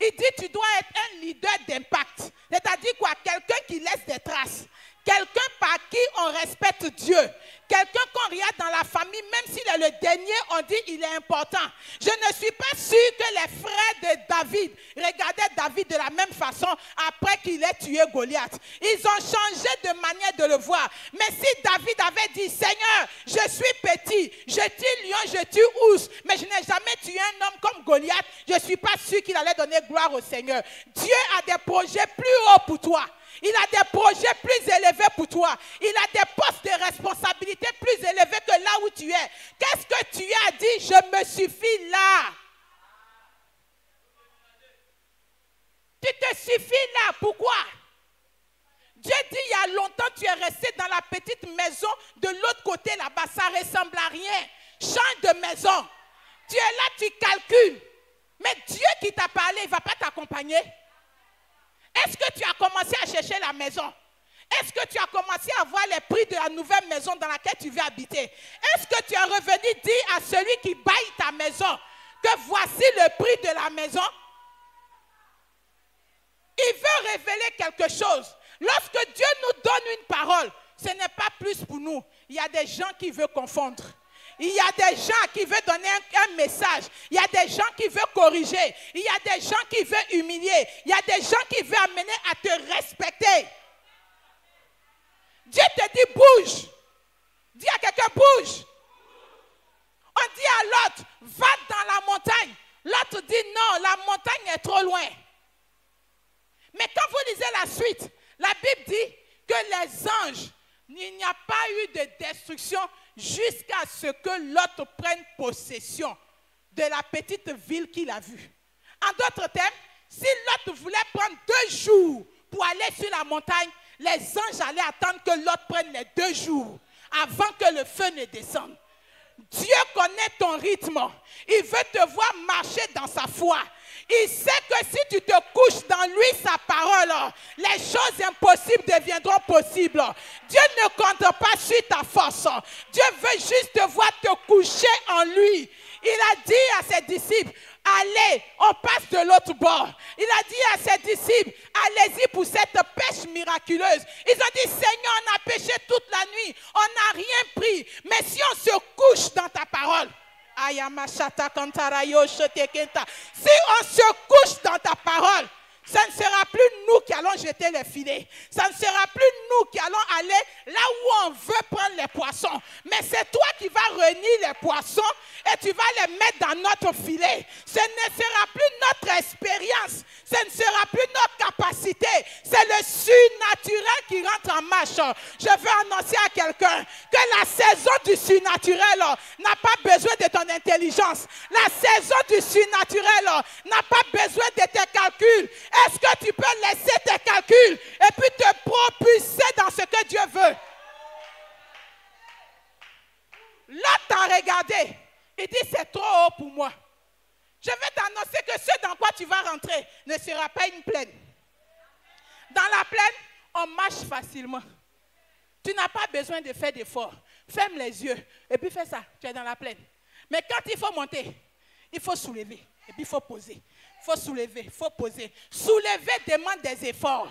Il dit tu dois être un leader d'impact. C'est-à-dire quoi? Quelqu'un qui laisse des traces. Quelqu'un par qui on respecte Dieu. Quelqu'un qu'on regarde dans la famille, même s'il est le dernier, on dit il est important. Je ne suis pas sûr que les frères de David regardaient David de la même façon après qu'il ait tué Goliath. Ils ont changé de manière de le voir. Mais si David avait dit, Seigneur, je suis petit, je tue lion, je tue ours, mais je n'ai jamais tué un homme comme Goliath, je ne suis pas sûr qu'il allait donner gloire au Seigneur. Dieu a des projets plus hauts pour toi. Il a des projets plus élevés pour toi. Il a des postes de responsabilité plus élevés que là où tu es. Qu'est-ce que tu as dit? Je me suffis là. Tu te suffis là. Pourquoi? Dieu dit il y a longtemps tu es resté dans la petite maison de l'autre côté là-bas. Ça ne ressemble à rien. Change de maison. Tu es là, tu calcules. Mais Dieu qui t'a parlé, il ne va pas t'accompagner. Est-ce que tu as commencé à chercher la maison? Est-ce que tu as commencé à voir les prix de la nouvelle maison dans laquelle tu veux habiter? Est-ce que tu es revenu dire à celui qui baille ta maison que voici le prix de la maison? Il veut révéler quelque chose. Lorsque Dieu nous donne une parole, ce n'est pas plus pour nous. Il y a des gens qui veulent confondre. Il y a des gens qui veulent donner un message. Il y a des gens qui veulent corriger. Il y a des gens qui veulent humilier. Il y a des gens qui veulent amener à te respecter. Dieu te dit bouge. Dis à quelqu'un bouge. On dit à l'autre va dans la montagne. L'autre dit non, la montagne est trop loin. Mais quand vous lisez la suite, la Bible dit que les anges, il n'y a pas eu de destruction jusqu'à ce que l'autre prenne possession de la petite ville qu'il a vue. En d'autres termes, si l'autre voulait prendre 2 jours pour aller sur la montagne, les anges allaient attendre que l'autre prenne les 2 jours avant que le feu ne descende. Dieu connaît ton rythme. Il veut te voir marcher dans sa foi. Il sait que si tu te couches dans lui, sa parole, les choses impossibles deviendront possibles. Dieu ne compte pas sur ta force. Dieu veut juste te voir te coucher en lui. Il a dit à ses disciples, allez, on passe de l'autre bord. Il a dit à ses disciples, allez-y pour cette pêche miraculeuse. Ils ont dit, Seigneur, on a pêché toute la nuit, on n'a rien pris. Mais si on se couche dans ta parole, si on se couche dans ta parole, ça ne sera plus nous qui allons jeter les filets. Ça ne sera plus nous qui allons aller là où on veut prendre les poissons. Mais c'est toi qui vas réunir les poissons et tu vas les mettre dans notre filet. Ce ne sera plus notre expérience. Ce ne sera plus notre capacité. C'est le surnaturel qui rentre en marche. Je veux annoncer à quelqu'un que la saison du surnaturel n'a pas besoin de ton intelligence. La saison du surnaturel n'a pas besoin de tes calculs. Est-ce que tu peux laisser tes calculs et puis te propulser dans ce que Dieu veut? L'autre t'a regardé. Il dit, c'est trop haut pour moi. Je vais t'annoncer que ce dans quoi tu vas rentrer ne sera pas une plaine. Dans la plaine, on marche facilement. Tu n'as pas besoin de faire d'efforts. Ferme les yeux et puis fais ça. Tu es dans la plaine. Mais quand il faut monter, il faut soulever. Et puis il faut poser. Il faut soulever, il faut poser. Soulever demande des efforts.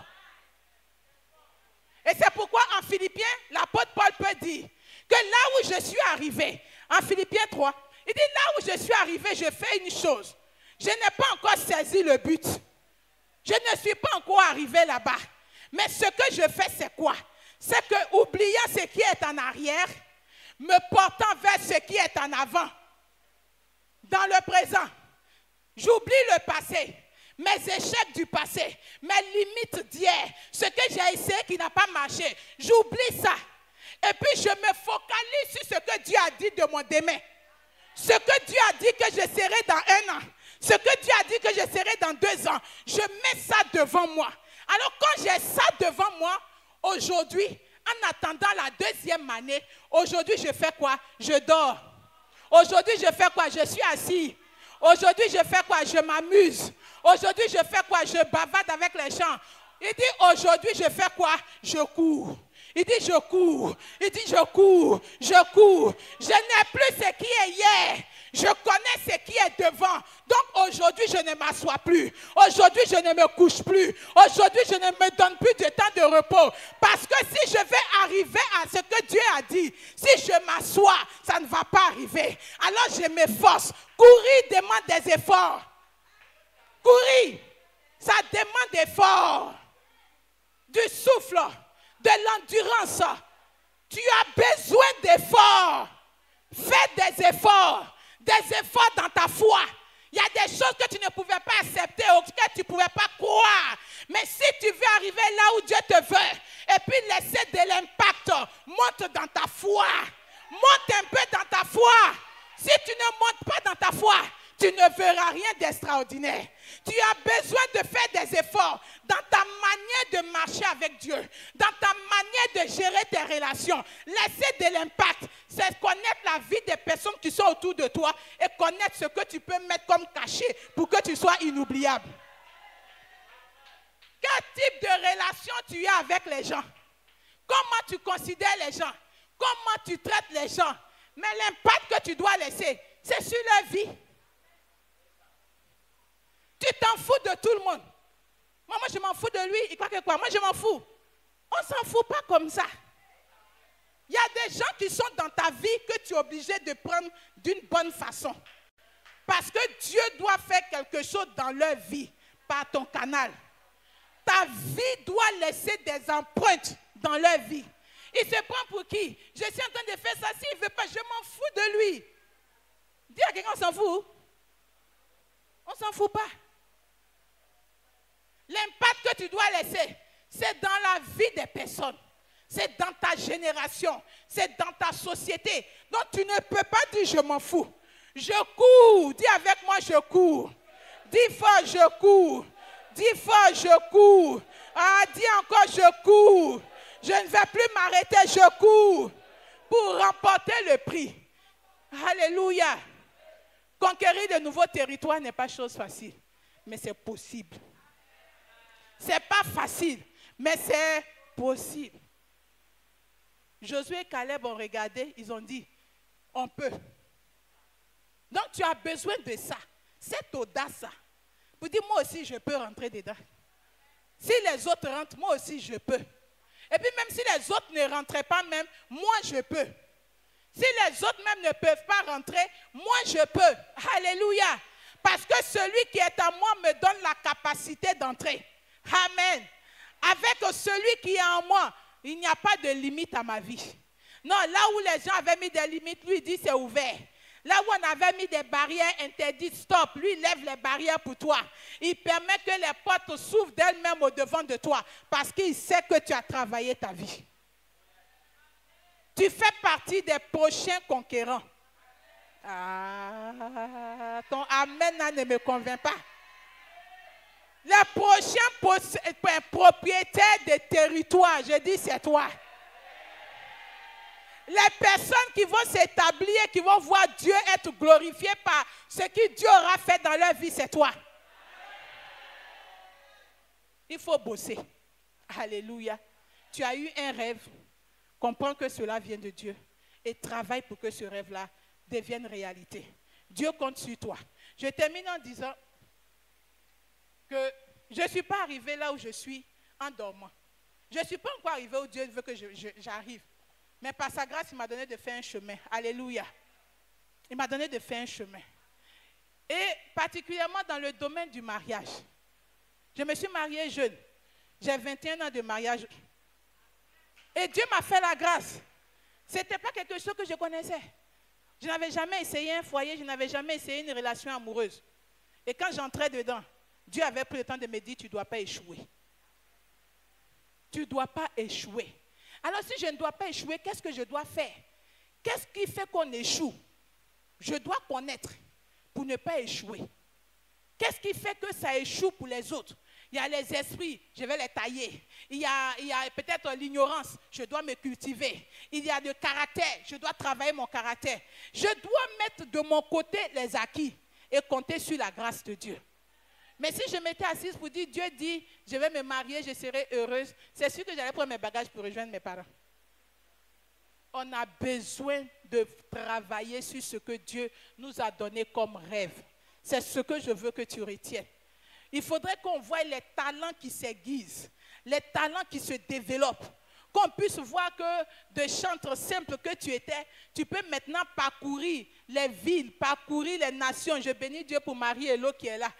Et c'est pourquoi en Philippiens, l'apôtre Paul peut dire que là où je suis arrivé, en Philippiens 3, il dit là où je suis arrivé, je fais une chose. Je n'ai pas encore saisi le but. Je ne suis pas encore arrivé là-bas. Mais ce que je fais, c'est quoi? C'est que, oubliant ce qui est en arrière, me portant vers ce qui est en avant, dans le présent, j'oublie le passé, mes échecs du passé, mes limites d'hier, ce que j'ai essayé qui n'a pas marché, j'oublie ça. Et puis je me focalise sur ce que Dieu a dit de mon demain. Ce que Dieu a dit que je serai dans 1 an, ce que Dieu a dit que je serai dans 2 ans, je mets ça devant moi. Alors quand j'ai ça devant moi, aujourd'hui, en attendant la 2e année, aujourd'hui je fais quoi? Je dors. Aujourd'hui je fais quoi? Je suis assis. Aujourd'hui je fais quoi? Je m'amuse. Aujourd'hui je fais quoi? Je bavarde avec les gens. Il dit aujourd'hui je fais quoi? Je cours. Il dit je cours. Il dit je cours. Je cours. Je n'ai plus ce qui est hier. Je connais ce qui est devant. Donc aujourd'hui, je ne m'assois plus. Aujourd'hui, je ne me couche plus. Aujourd'hui, je ne me donne plus de temps de repos. Parce que si je vais arriver à ce que Dieu a dit, si je m'assois, ça ne va pas arriver. Alors je m'efforce. Courir demande des efforts. Courir, ça demande des efforts. Du souffle, de l'endurance. Tu as besoin d'efforts. Fais des efforts. Des efforts dans ta foi. Il y a des choses que tu ne pouvais pas accepter, auxquelles tu ne pouvais pas croire. Mais si tu veux arriver là où Dieu te veut, et puis laisser de l'impact, monte dans ta foi. Monte un peu dans ta foi. Si tu ne montes pas dans ta foi, tu ne verras rien d'extraordinaire. Tu as besoin de faire des efforts dans ta manière de marcher avec Dieu, dans ta manière de gérer tes relations. Laisser de l'impact, c'est connaître la vie des personnes qui sont autour de toi et connaître ce que tu peux mettre comme cachet pour que tu sois inoubliable. Quel type de relation tu as avec les gens? Comment tu considères les gens? Comment tu traites les gens? Mais l'impact que tu dois laisser, c'est sur leur vie. Tu t'en fous de tout le monde. Moi, je m'en fous de lui. Il croit que quoi? Moi, je m'en fous. On ne s'en fout pas comme ça. Il y a des gens qui sont dans ta vie que tu es obligé de prendre d'une bonne façon. Parce que Dieu doit faire quelque chose dans leur vie par ton canal. Ta vie doit laisser des empreintes dans leur vie. Il se prend pour qui? Je suis en train de faire ça. S'il ne veut pas, je m'en fous de lui. Dis à quelqu'un, on s'en fout. On ne s'en fout pas. L'impact que tu dois laisser, c'est dans la vie des personnes. C'est dans ta génération. C'est dans ta société. Donc tu ne peux pas dire je m'en fous. Je cours. Dis avec moi je cours. Dis fort je cours. Dis fort je cours. Ah, dis encore je cours. Je ne vais plus m'arrêter, je cours pour remporter le prix. Alléluia. Conquérir de nouveaux territoires n'est pas chose facile, mais c'est possible. Ce n'est pas facile, mais c'est possible. Josué et Caleb ont regardé, ils ont dit, on peut. Donc tu as besoin de ça, cette audace. Pour dire, moi aussi je peux rentrer dedans. Si les autres rentrent, moi aussi je peux. Et puis même si les autres ne rentraient pas même, moi je peux. Si les autres même ne peuvent pas rentrer, moi je peux. Alléluia. Parce que celui qui est en moi me donne la capacité d'entrer. Amen. Avec celui qui est en moi, il n'y a pas de limite à ma vie. Non, là où les gens avaient mis des limites, lui dit c'est ouvert. Là où on avait mis des barrières interdites, stop. Lui lève les barrières pour toi. Il permet que les portes s'ouvrent d'elles-mêmes au devant de toi. Parce qu'il sait que tu as travaillé ta vie. Tu fais partie des prochains conquérants. Ah, ton amen ne me convainc pas. Les prochains propriétaires des territoires, je dis c'est toi. Les personnes qui vont s'établir, qui vont voir Dieu être glorifié par ce que Dieu aura fait dans leur vie, c'est toi. Il faut bosser. Alléluia. Tu as eu un rêve. Comprends que cela vient de Dieu. Et travaille pour que ce rêve-là devienne réalité. Dieu compte sur toi. Je termine en disant que je ne suis pas arrivé là où je suis en dormant. Je ne suis pas encore arrivé où Dieu veut que j'arrive. Mais par sa grâce, il m'a donné de faire un chemin. Alléluia. Il m'a donné de faire un chemin. Et particulièrement dans le domaine du mariage. Je me suis mariée jeune. J'ai 21 ans de mariage. Et Dieu m'a fait la grâce. Ce n'était pas quelque chose que je connaissais. Je n'avais jamais essayé un foyer, je n'avais jamais essayé une relation amoureuse. Et quand j'entrais dedans, Dieu avait pris le temps de me dire, tu ne dois pas échouer. Tu ne dois pas échouer. Alors si je ne dois pas échouer, qu'est-ce que je dois faire? Qu'est-ce qui fait qu'on échoue? Je dois connaître pour ne pas échouer. Qu'est-ce qui fait que ça échoue pour les autres? Il y a les esprits, je vais les tailler. Il y a peut-être l'ignorance, je dois me cultiver. Il y a le caractère, je dois travailler mon caractère. Je dois mettre de mon côté les acquis et compter sur la grâce de Dieu. Mais si je m'étais assise pour dire, Dieu dit, je vais me marier, je serai heureuse, c'est sûr que j'allais prendre mes bagages pour rejoindre mes parents. On a besoin de travailler sur ce que Dieu nous a donné comme rêve. C'est ce que je veux que tu retiennes. Il faudrait qu'on voie les talents qui s'aiguisent, les talents qui se développent. Qu'on puisse voir que de chantre simple que tu étais, tu peux maintenant parcourir les villes, parcourir les nations. Je bénis Dieu pour Marie-Hello qui est là.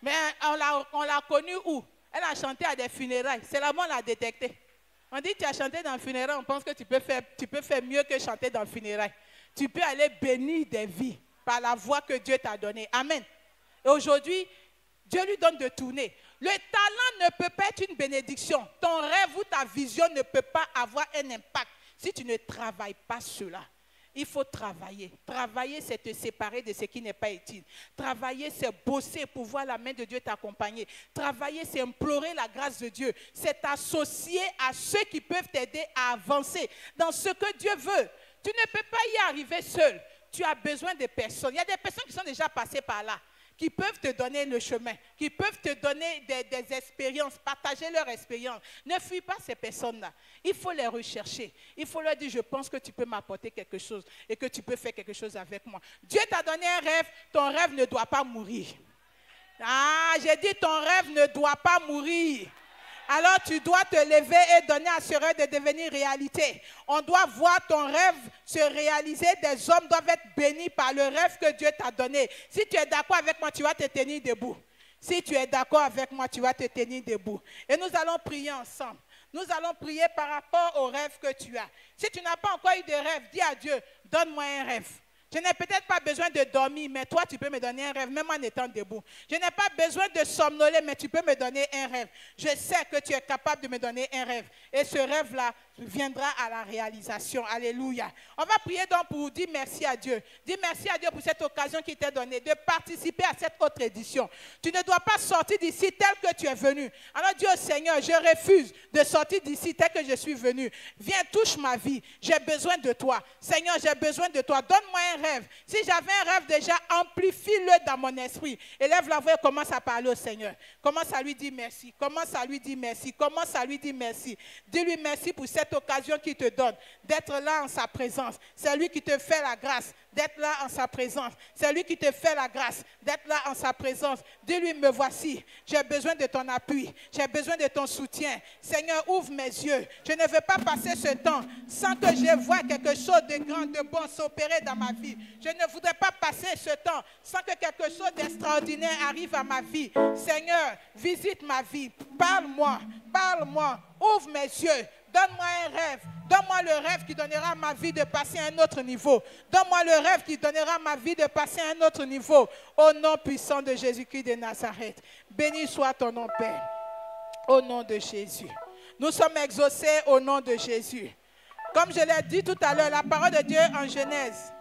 Mais on l'a connue où? Elle a chanté à des funérailles. C'est là-bas on l'a détecté. On dit tu as chanté dans le funérail, on pense que tu peux faire mieux que chanter dans le funérail. Tu peux aller bénir des vies par la voix que Dieu t'a donnée. Amen. Et aujourd'hui, Dieu lui donne de tourner. Le talent ne peut pas être une bénédiction. Ton rêve ou ta vision ne peut pas avoir un impact si tu ne travailles pas cela. Il faut travailler. Travailler, c'est te séparer de ce qui n'est pas utile. Travailler, c'est bosser pour voir la main de Dieu t'accompagner. Travailler, c'est implorer la grâce de Dieu. C'est t'associer à ceux qui peuvent t'aider à avancer dans ce que Dieu veut. Tu ne peux pas y arriver seul. Tu as besoin de personnes. Il y a des personnes qui sont déjà passées par là, qui peuvent te donner le chemin, qui peuvent te donner des expériences, partager leur expérience. Ne fuis pas ces personnes-là. Il faut les rechercher. Il faut leur dire, je pense que tu peux m'apporter quelque chose et que tu peux faire quelque chose avec moi. Dieu t'a donné un rêve, ton rêve ne doit pas mourir. Ah, j'ai dit, ton rêve ne doit pas mourir. Alors tu dois te lever et donner à ce rêve de devenir réalité. On doit voir ton rêve se réaliser. Des hommes doivent être bénis par le rêve que Dieu t'a donné. Si tu es d'accord avec moi, tu vas te tenir debout. Si tu es d'accord avec moi, tu vas te tenir debout. Et nous allons prier ensemble. Nous allons prier par rapport au rêve que tu as. Si tu n'as pas encore eu de rêve, dis à Dieu, donne-moi un rêve. Je n'ai peut-être pas besoin de dormir, mais toi, tu peux me donner un rêve, même en étant debout. Je n'ai pas besoin de somnoler, mais tu peux me donner un rêve. Je sais que tu es capable de me donner un rêve. Et ce rêve-là viendra à la réalisation. Alléluia. On va prier donc pour dire merci à Dieu. Dis merci à Dieu pour cette occasion qui t'est donnée de participer à cette autre édition. Tu ne dois pas sortir d'ici tel que tu es venu. Alors dis au Seigneur, je refuse de sortir d'ici tel que je suis venu. Viens, touche ma vie. J'ai besoin de toi. Seigneur, j'ai besoin de toi. Donne-moi un rêve. Si j'avais un rêve déjà, amplifie-le dans mon esprit. Élève la voix et commence à parler au Seigneur. Commence à lui dire merci. Commence à lui dire merci. Commence à lui dire merci. Dis-lui merci pour cette occasion qu'il te donne d'être là en sa présence. C'est lui qui te fait la grâce d'être là en sa présence. C'est lui qui te fait la grâce d'être là en sa présence. Dis-lui, me voici. J'ai besoin de ton appui. J'ai besoin de ton soutien. Seigneur, ouvre mes yeux. Je ne veux pas passer ce temps sans que je voie quelque chose de grand, de bon s'opérer dans ma vie. Je ne voudrais pas passer ce temps sans que quelque chose d'extraordinaire arrive à ma vie. Seigneur, visite ma vie. Parle-moi. Parle-moi. Ouvre mes yeux. Donne-moi un rêve. Donne-moi le rêve qui donnera à ma vie de passer à un autre niveau. Donne-moi le rêve qui donnera à ma vie de passer à un autre niveau. Au nom puissant de Jésus-Christ de Nazareth. Béni soit ton nom, Père. Au nom de Jésus. Nous sommes exaucés au nom de Jésus. Comme je l'ai dit tout à l'heure, la parole de Dieu en Genèse.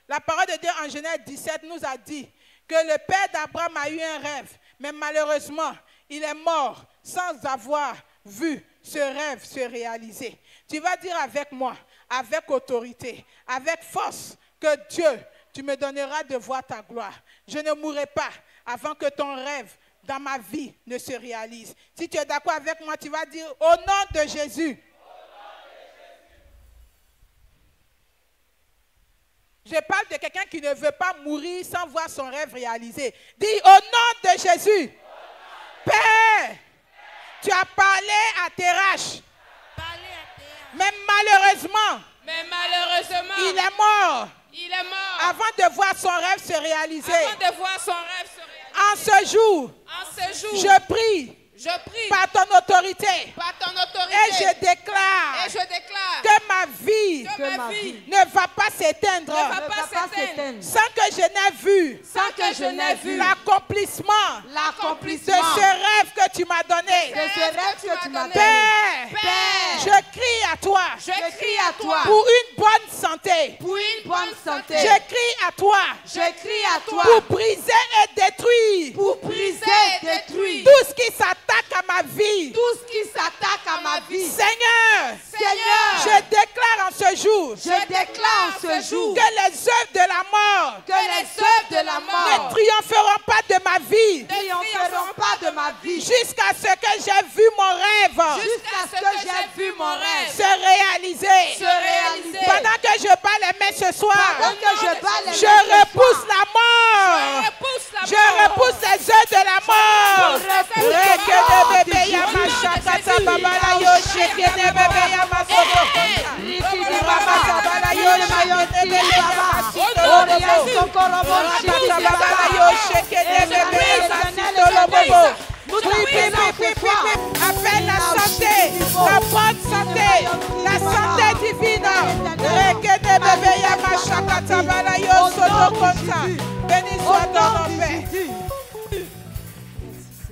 La parole de Dieu en Genèse 17 nous a dit que le père d'Abraham a eu un rêve. Mais malheureusement, il est mort sans avoir vu ce rêve se réaliser. Tu vas dire avec moi, avec autorité, avec force, que Dieu, tu me donneras de voir ta gloire. Je ne mourrai pas avant que ton rêve dans ma vie ne se réalise. Si tu es d'accord avec moi, tu vas dire au nom de Jésus. Je parle de quelqu'un qui ne veut pas mourir sans voir son rêve réalisé. Dis au nom de Jésus. Père, tu as parlé à Terach. Mais malheureusement, il est mort. Avant de voir son rêve se réaliser. En ce jour, je prie. Par ton autorité. Et je déclare que ma vie ne va pas s'éteindre sans que je n'ai vu l'accomplissement de ce rêve que tu m'as donné. Père, je crie à toi pour une bonne santé. Je crie à toi pour briser et détruire tout ce qui s'attaque à ma vie. Seigneur, je déclare en ce jour que les œuvres de la mort ne triompheront pas de ma vie jusqu'à ce que j'ai vu mon rêve se réaliser. Pendant que je bats les mains ce soir, je repousse la mort. Je repousse les œuvres de la mort. Appelle la santé, la bonne santé, la santé divine. Béni soit ton nom, Père.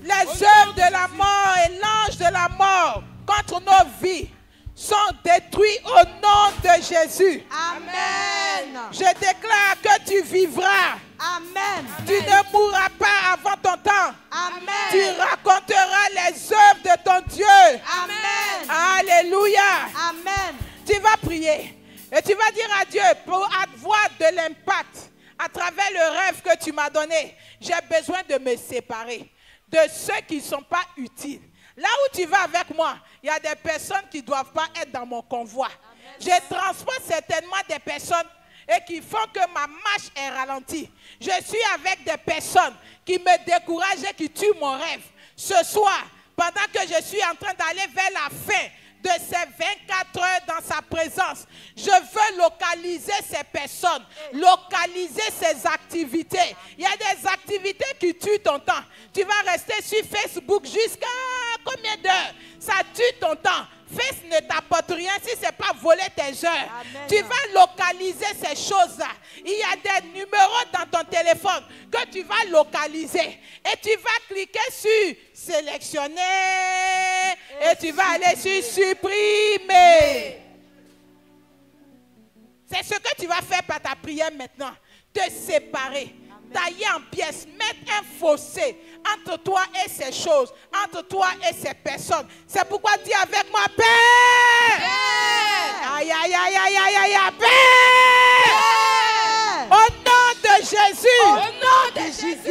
Les œuvres de la mort et l'ange de la mort contre nos vies sont détruits au nom de Jésus. Amen. Je déclare que tu vivras. Amen. Tu ne mourras pas avant ton temps. Amen. Tu raconteras les œuvres de ton Dieu. Amen. Alléluia. Amen. Tu vas prier et tu vas dire à Dieu pour avoir de l'impact à travers le rêve que tu m'as donné. J'ai besoin de me séparer de ceux qui ne sont pas utiles. Là où tu vas avec moi, il y a des personnes qui ne doivent pas être dans mon convoi. Je transporte certainement des personnes et qui font que ma marche est ralentie. Je suis avec des personnes qui me découragent et qui tuent mon rêve. Ce soir, pendant que je suis en train d'aller vers la fin de ces 24 heures dans sa présence, je veux localiser ces personnes, localiser ces activités. Il y a des activités qui tuent ton temps. Tu vas rester sur Facebook jusqu'à combien d'heures? Ça tue ton temps. Facebook ne t'apporte rien si ce n'est pas voler tes heures. Amen. Tu vas localiser ces choses-là. Il y a des numéros dans ton téléphone que tu vas localiser. Et tu vas cliquer sur sélectionner. Et tu vas aller sur supprimer. C'est ce que tu vas faire par ta prière maintenant. Te séparer. Tailler en pièces, mettre un fossé entre toi et ces choses, entre toi et ces personnes. C'est pourquoi dis avec moi, Père! Aïe, aïe, aïe, aïe, aïe, aïe, aïe, Père! Au nom de Jésus,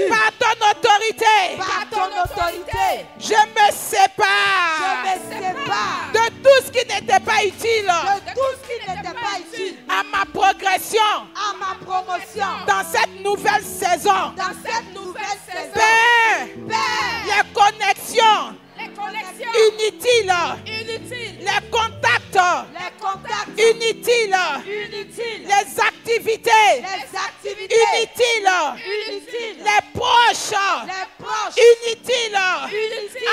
par ton autorité, je me sépare de tout ce qui n'était pas utile, à ma progression, dans cette nouvelle saison. Père, les connexions inutiles, les contacts inutiles, les activités inutiles, les proches inutiles.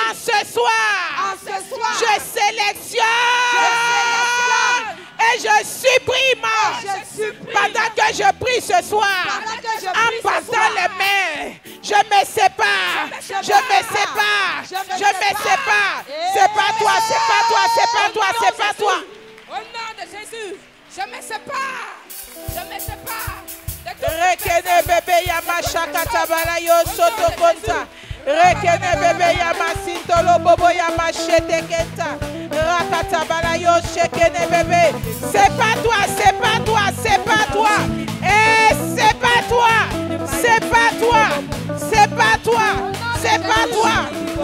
En ce soir, je sélectionne et je supprime. Pendant que je prie ce soir, en passant les mains, je me sépare, je me sépare, je me sépare. C'est pas toi, c'est pas toi, c'est pas toi, c'est pas toi. Au nom de Jésus, je me sépare, je me sépare. Rekene bébé yama shakata balayo soto konta. Rekene bébé yama sintolo bobo yama shete kenta. C'est pas toi, c'est pas toi, c'est pas toi. Et c'est pas toi, c'est pas toi, c'est pas toi, c'est pas toi,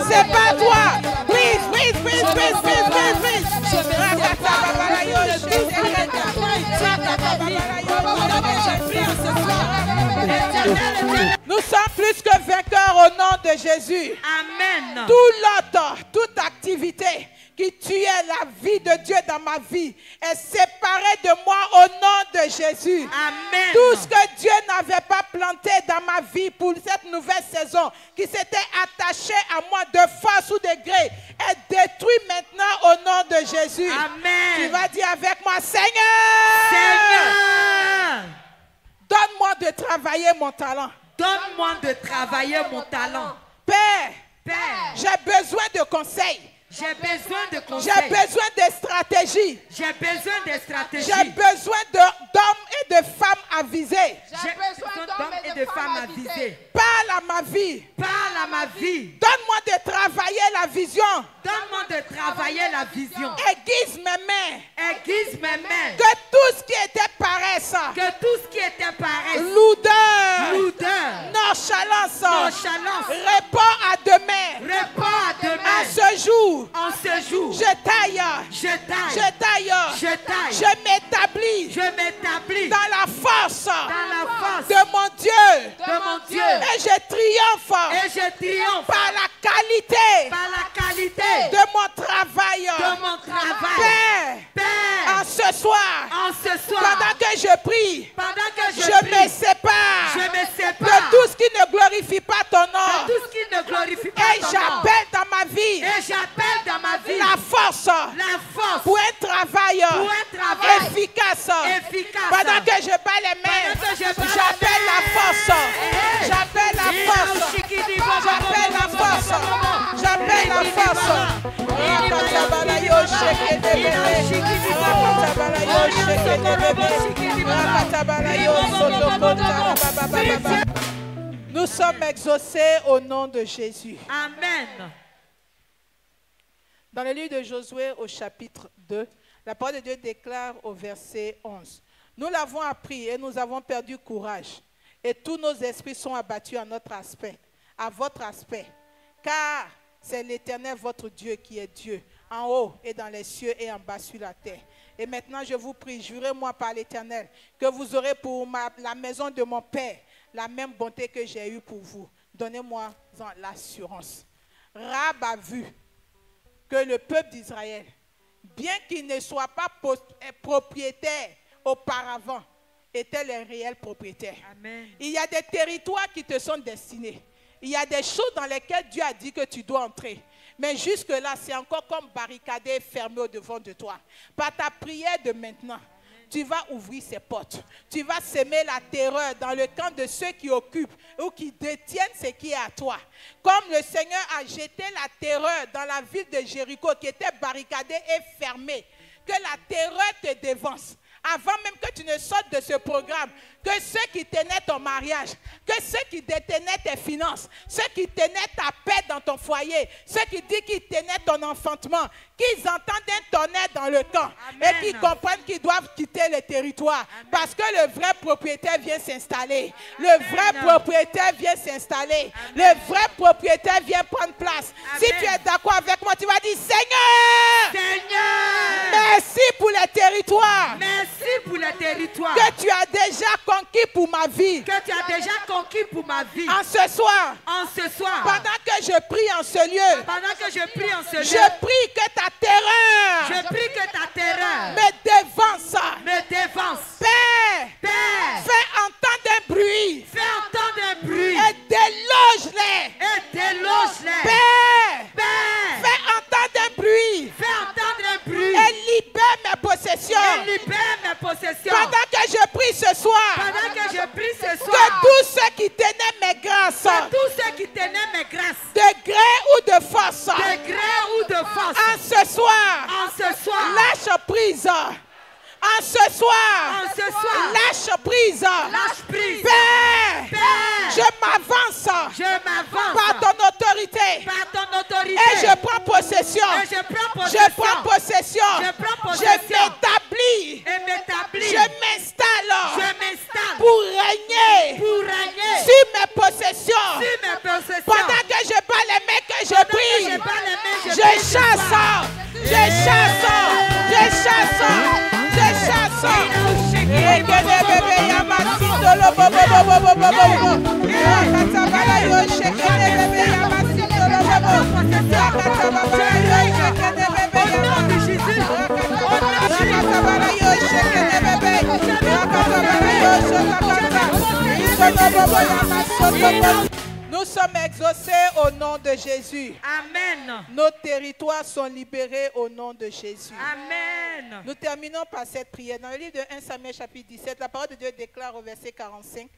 c'est pas toi. Please, please, please, please, please, please, please. Nous sommes plus que vainqueurs au nom de Jésus. Amen. Tout l'autre, toute activité qui tuait la vie de Dieu dans ma vie est séparée de moi au nom de Jésus. Amen. Tout ce que Dieu n'avait pas planté dans ma vie pour cette nouvelle saison, qui s'était attaché à moi de force ou de gré, est détruit maintenant au nom de Jésus. Amen. Tu vas dire avec moi, Seigneur, Seigneur, donne-moi de travailler mon talent. donne-moi de travailler mon talent. Père, Père, j'ai besoin de conseils. j'ai besoin de J'ai conseils. besoin de stratégies. J'ai besoin de stratégies. J'ai besoin d'hommes et de femmes avisés. J'ai besoin d'hommes et de femmes avisés. Parle à ma vie. Parle à ma vie. Donne-moi de travailler la vision. Donne-moi de travailler la vision. Aiguise mes mains. Aiguise mes mains. Que tout ce qui était paresse, Que tout ce qui était paresse, lourdeur, lourdeur, nonchalance, nonchalance, réponds à demain. réponds à À demain. ce jour, En ce jour, je taille, je taille, je taille, je taille, je m'établis je m'établis dans la force dans la force de mon Dieu. de mon Dieu. Et je triomphe Et je triomphe par la qualité par la qualité de mon travail. de mon travail. Père, Père, en ce soir, en ce soir, pendant que je prie, pendant que je je prie, me sépare je me de sépare tout ce qui ne glorifie pas ton de nom. tout ce qui ne glorifie pas Et ton nom. j'appelle dans ma vie Et j'appelle dans ma vie la force la force pour un travail efficace. efficace. Pendant que je bats les mains, Pendant que je bats les j'appelle la mains. force. J'appelle la force. J'appelle la force. J'appelle la force. Rakatabalayo shekedebele. Rakatabalayo shekedebele. Rakatabalayo solokotarababababa. Nous sommes exaucés au nom de Jésus. Amen. Dans le livre de Josué au chapitre 2, la parole de Dieu déclare au verset 11. Nous l'avons appris et nous avons perdu courage. Et tous nos esprits sont abattus à notre aspect, à votre aspect. Car c'est l'Éternel votre Dieu qui est Dieu, en haut et dans les cieux et en bas sur la terre. Et maintenant je vous prie, jurez-moi par l'Éternel, que vous aurez pour la maison de mon Père la même bonté que j'ai eue pour vous. Donnez-moi l'assurance. Rab a vu que le peuple d'Israël, bien qu'il ne soit pas propriétaire auparavant, était les réels propriétaires. Amen. Il y a des territoires qui te sont destinés. Il y a des choses dans lesquelles Dieu a dit que tu dois entrer. Mais jusque-là, c'est encore comme barricadé et fermé au-devant de toi. Par ta prière de maintenant, tu vas ouvrir ces portes. Tu vas semer la terreur dans le camp de ceux qui occupent ou qui détiennent ce qui est à toi. Comme le Seigneur a jeté la terreur dans la ville de Jéricho qui était barricadée et fermée. Que la terreur te dévance. Avant même que tu ne sortes de ce programme, que ceux qui tenaient ton mariage, que ceux qui détenaient tes finances, ceux qui tenaient ta paix dans ton foyer, ceux qui disent qu'ils tenaient ton enfantement, qu'ils entendent un tonnerre dans le camp. Amen. Et qu'ils comprennent qu'ils doivent quitter le territoire. Amen. Parce que le vrai propriétaire vient s'installer. Le vrai propriétaire vient s'installer. Le vrai propriétaire vient prendre place. Amen. Si tu es d'accord avec moi, tu vas dire Seigneur, Seigneur, merci pour les territoires. Merci pour les territoires que tu as déjà conquis pour ma vie. Que tu as déjà conquis pour ma vie. En ce soir. En ce soir. Pendant que je prie en ce lieu. Pendant que je prie en ce lieu. Je prie que ta terreur. Je prie que ta terreur. Me dévance. Me dévance. Père. Père. Fais entendre un bruit. Fais entendre un bruit. Et déloge-les. Et déloge-les. Père. Père. Fais entendre un bruit. Fais entendre un bruit. Et libère mes possessions. Et libère mes possessions. Pendant que je prie ce soir. Pendant que je prie ce soir. Que tous ceux qui tenaient mes grâces. Que tous ceux qui tenaient mes grâces. De gré ou de force. De gré ou de force. En ce soir. En ce soir. Lâche prise. En ce soir. En ce soir. Lâche prise. Lâche prise. Père. Père. Je m'avance. Je m'avance. Par ton autorité. autorité. Par ton autorité. Et je prends possession. Et je prends possession. Je prends possession. Je prends Je possession. m'établis. Et m'établis. Je m'installe. Je m'installe. Pour régner. Pour régner. Sur mes possessions. Sur mes possessions. Pendant que je bats les mains, que je Pendant que prie. je bats les mains, je Je prie. chasse. Je chasse. Je chasse. Je chasse. Rekene bébé yamasito lo bobo bobo bobo bobo. Rakatabala yo shekene bébé yamasito lo bobo. Rakatabala yo shekene bébé yamasito. Rakatabala yo shekene bébé. Rakatabala yo shekene bébé. Nous sommes exaucés au nom de Jésus. Amen. Nos territoires sont libérés au nom de Jésus. Amen. Nous terminons par cette prière. Dans le livre de 1 Samuel chapitre 17, la parole de Dieu déclare au verset 45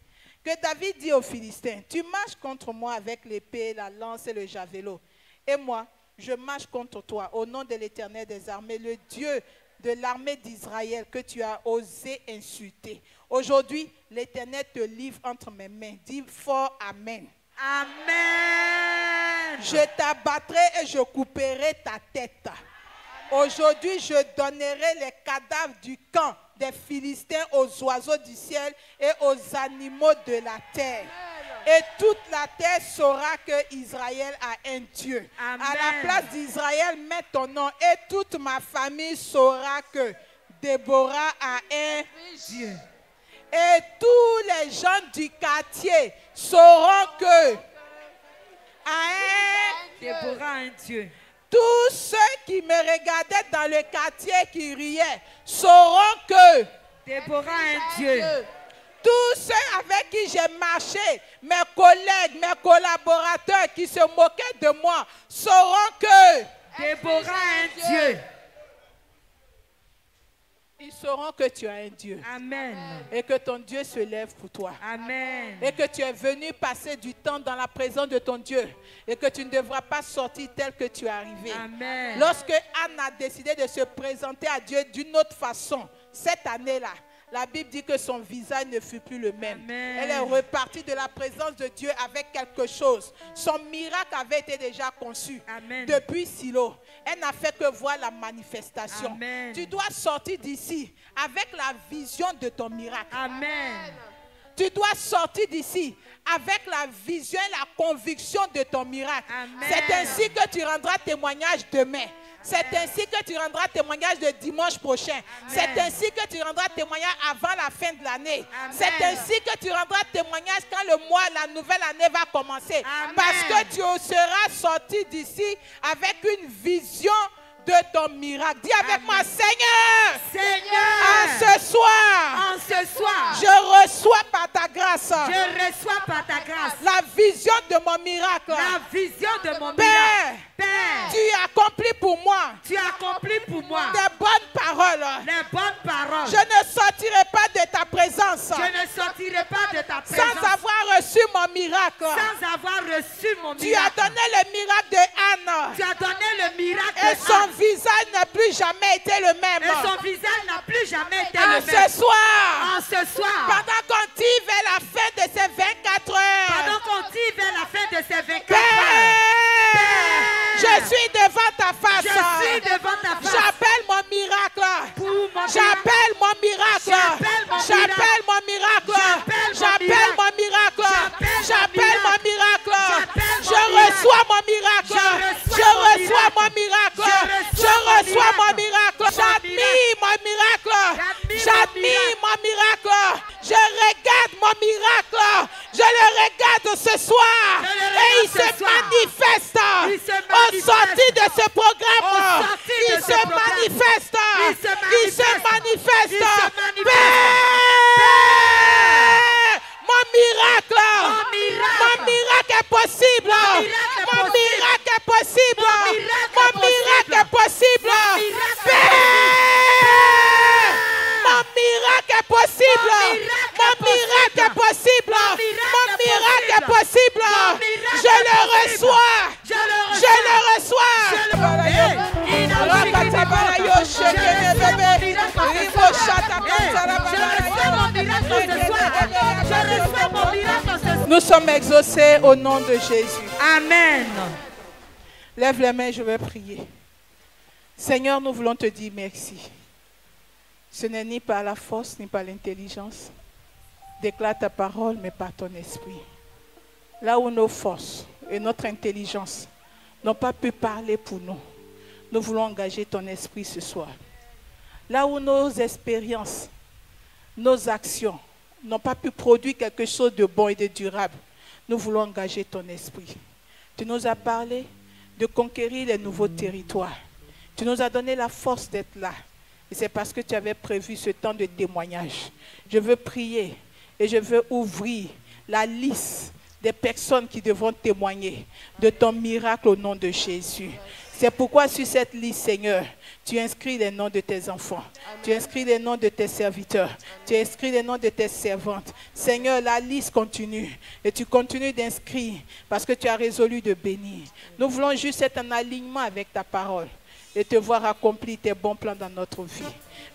que David dit aux Philistins, tu marches contre moi avec l'épée, la lance et le javelot. Et moi, je marche contre toi au nom de l'Éternel des armées, le Dieu de l'armée d'Israël que tu as osé insulter. Aujourd'hui, l'Éternel te livre entre mes mains. Dis fort Amen. Amen. Je t'abattrai et je couperai ta tête. Aujourd'hui, je donnerai les cadavres du camp des Philistins aux oiseaux du ciel et aux animaux de la terre. Et toute la terre saura que Israël a un Dieu. Amen. À la place d'Israël, mets ton nom. Et toute ma famille saura que Déborah a un Dieu. Et tous les gens du quartier sauront que Déborah a un Dieu. tous ceux qui me regardaient dans le quartier qui riaient sauront que Déborah a un Dieu. tous ceux avec qui j'ai marché, mes collègues, mes collaborateurs qui se moquaient de moi sauront que Déborah a un Dieu. ils sauront que tu as un Dieu. Amen. Et que ton Dieu se lève pour toi. Amen. Et que tu es venu passer du temps dans la présence de ton Dieu. Et que tu ne devras pas sortir tel que tu es arrivé. Amen. Lorsque Anne a décidé de se présenter à Dieu d'une autre façon, cette année-là, la Bible dit que son visage ne fut plus le même. Amen. Elle est repartie de la présence de Dieu avec quelque chose. Son miracle avait été déjà conçu. Amen. Depuis Silo. Elle n'a fait que voir la manifestation. Amen. Tu dois sortir d'ici avec la vision de ton miracle. Amen. Tu dois sortir d'ici avec la vision et la conviction de ton miracle. Amen. C'est ainsi que tu rendras témoignage demain. C'est ainsi que tu rendras témoignage de dimanche prochain. C'est ainsi que tu rendras témoignage avant la fin de l'année. C'est ainsi que tu rendras témoignage quand le mois, la nouvelle année va commencer. Amen. Parce que tu seras sorti d'ici avec une vision de ton miracle. Dis avec moi, Seigneur, Seigneur, en ce soir, en ce soir, je reçois par ta grâce je reçois par ta grâce la vision de mon miracle. la vision de mon Père, miracle. Père, tu accomplis pour moi tu accomplis pour moi des bonnes paroles. les bonnes paroles. Je ne sortirai pas de ta présence Je ne sortirai pas de ta présence sans avoir reçu mon miracle. sans avoir reçu mon Tu as miracle. donné le miracle de Anne Tu as donné le miracle et de son Anne. visage n'a plus jamais été le même. Et son visage n'a plus jamais été En le même. ce soir, En ce soir, pendant qu'on tire vers la fin de ces 24 heures, pendant qu'on tire vers la fin de ces 24 Père, heures, je suis devant ta face. je suis devant ta face J'appelle mon miracle. pour mon J'appelle mon miracle. J'appelle mon J'appelle mon miracle. J'appelle mon miracle. J'appelle mon miracle. Je reçois mon miracle. Je reçois mon miracle. Je reçois mon miracle. J'admire mon miracle. J'admire mon miracle. Je regarde mon miracle. Je le regarde ce soir. Et il se manifeste. Au sortir de ce programme. Il se manifeste. Il se manifeste. Père, mon miracle. Mon miracle est possible. Mon miracle est possible. Mon miracle est possible. Père, mon miracle est possible. Mon miracle est possible. Mon miracle est possible. Je le reçois. Je le reçois. Je reçois mon miracle ce soir. Nous sommes exaucés au nom de Jésus. Amen. Lève les mains, je vais prier. Seigneur, nous voulons te dire merci. Ce n'est ni par la force, ni par l'intelligence. Déclare ta parole, mais par ton esprit. Là où nos forces et notre intelligence n'ont pas pu parler pour nous, nous voulons engager ton esprit ce soir. Là où nos expériences, nos actions n'ont pas pu produire quelque chose de bon et de durable, nous voulons engager ton esprit. Tu nous as parlé de conquérir les nouveaux territoires. Tu nous as donné la force d'être là. Et c'est parce que tu avais prévu ce temps de témoignage. Je veux prier et je veux ouvrir la liste des personnes qui devront témoigner de ton miracle au nom de Jésus. C'est pourquoi sur cette liste, Seigneur, tu inscris les noms de tes enfants. Amen. Tu inscris les noms de tes serviteurs. Amen. Tu inscris les noms de tes servantes. Seigneur, la liste continue. Et tu continues d'inscrire parce que tu as résolu de bénir. Nous voulons juste être en alignement avec ta parole et te voir accomplir tes bons plans dans notre vie.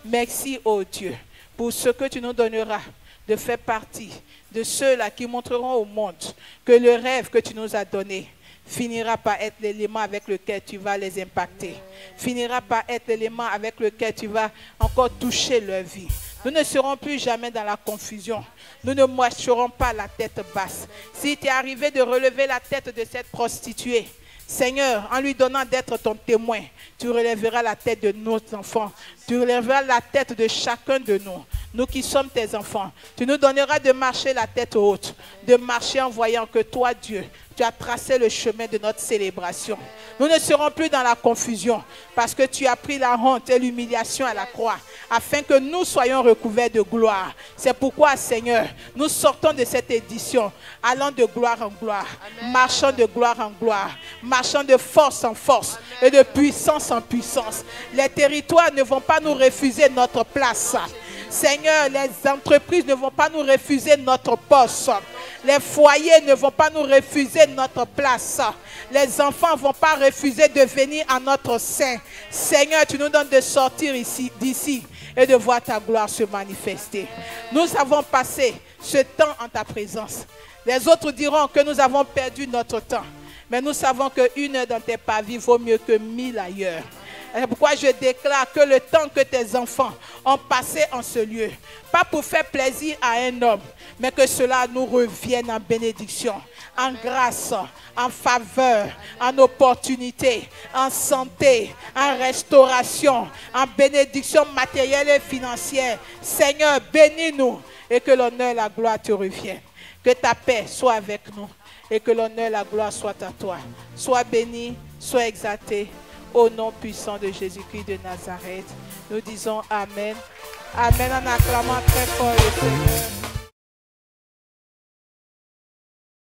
Merci, ô Dieu, pour ce que tu nous donneras de faire partie de ceux-là qui montreront au monde que le rêve que tu nous as donné finira par être l'élément avec lequel tu vas les impacter. Finira par être l'élément avec lequel tu vas encore toucher leur vie. Nous ne serons plus jamais dans la confusion. Nous ne marcherons pas la tête basse. Si tu es arrivé de relever la tête de cette prostituée, Seigneur, en lui donnant d'être ton témoin, tu relèveras la tête de nos enfants. Tu relèveras la tête de chacun de nous. Nous qui sommes tes enfants. Tu nous donneras de marcher la tête haute. De marcher en voyant que toi, Dieu, tu as tracé le chemin de notre célébration. Nous ne serons plus dans la confusion parce que tu as pris la honte et l'humiliation à la croix afin que nous soyons recouverts de gloire. C'est pourquoi, Seigneur, nous sortons de cette édition allant de gloire en gloire, Amen. Marchant de gloire en gloire, marchant de force en force, Amen. Et de puissance en puissance. Les territoires ne vont pas nous refuser notre place. Seigneur, les entreprises ne vont pas nous refuser notre poste. Les foyers ne vont pas nous refuser notre place. Les enfants ne vont pas refuser de venir à notre sein. Seigneur, tu nous donnes de sortir d'ici et de voir ta gloire se manifester. Nous avons passé ce temps en ta présence. Les autres diront que nous avons perdu notre temps. Mais nous savons qu'une heure dans tes pavis vaut mieux que 1000 ailleurs. C'est pourquoi je déclare que le temps que tes enfants ont passé en ce lieu, pas pour faire plaisir à un homme, mais que cela nous revienne en bénédiction, en grâce, en faveur, en opportunité, en santé, en restauration, en bénédiction matérielle et financière. Seigneur, bénis-nous et que l'honneur et la gloire te reviennent. Que ta paix soit avec nous et que l'honneur et la gloire soient à toi. Sois béni, sois exalté. Au nom puissant de Jésus-Christ de Nazareth, nous disons Amen. Amen en acclamant très fort le Seigneur.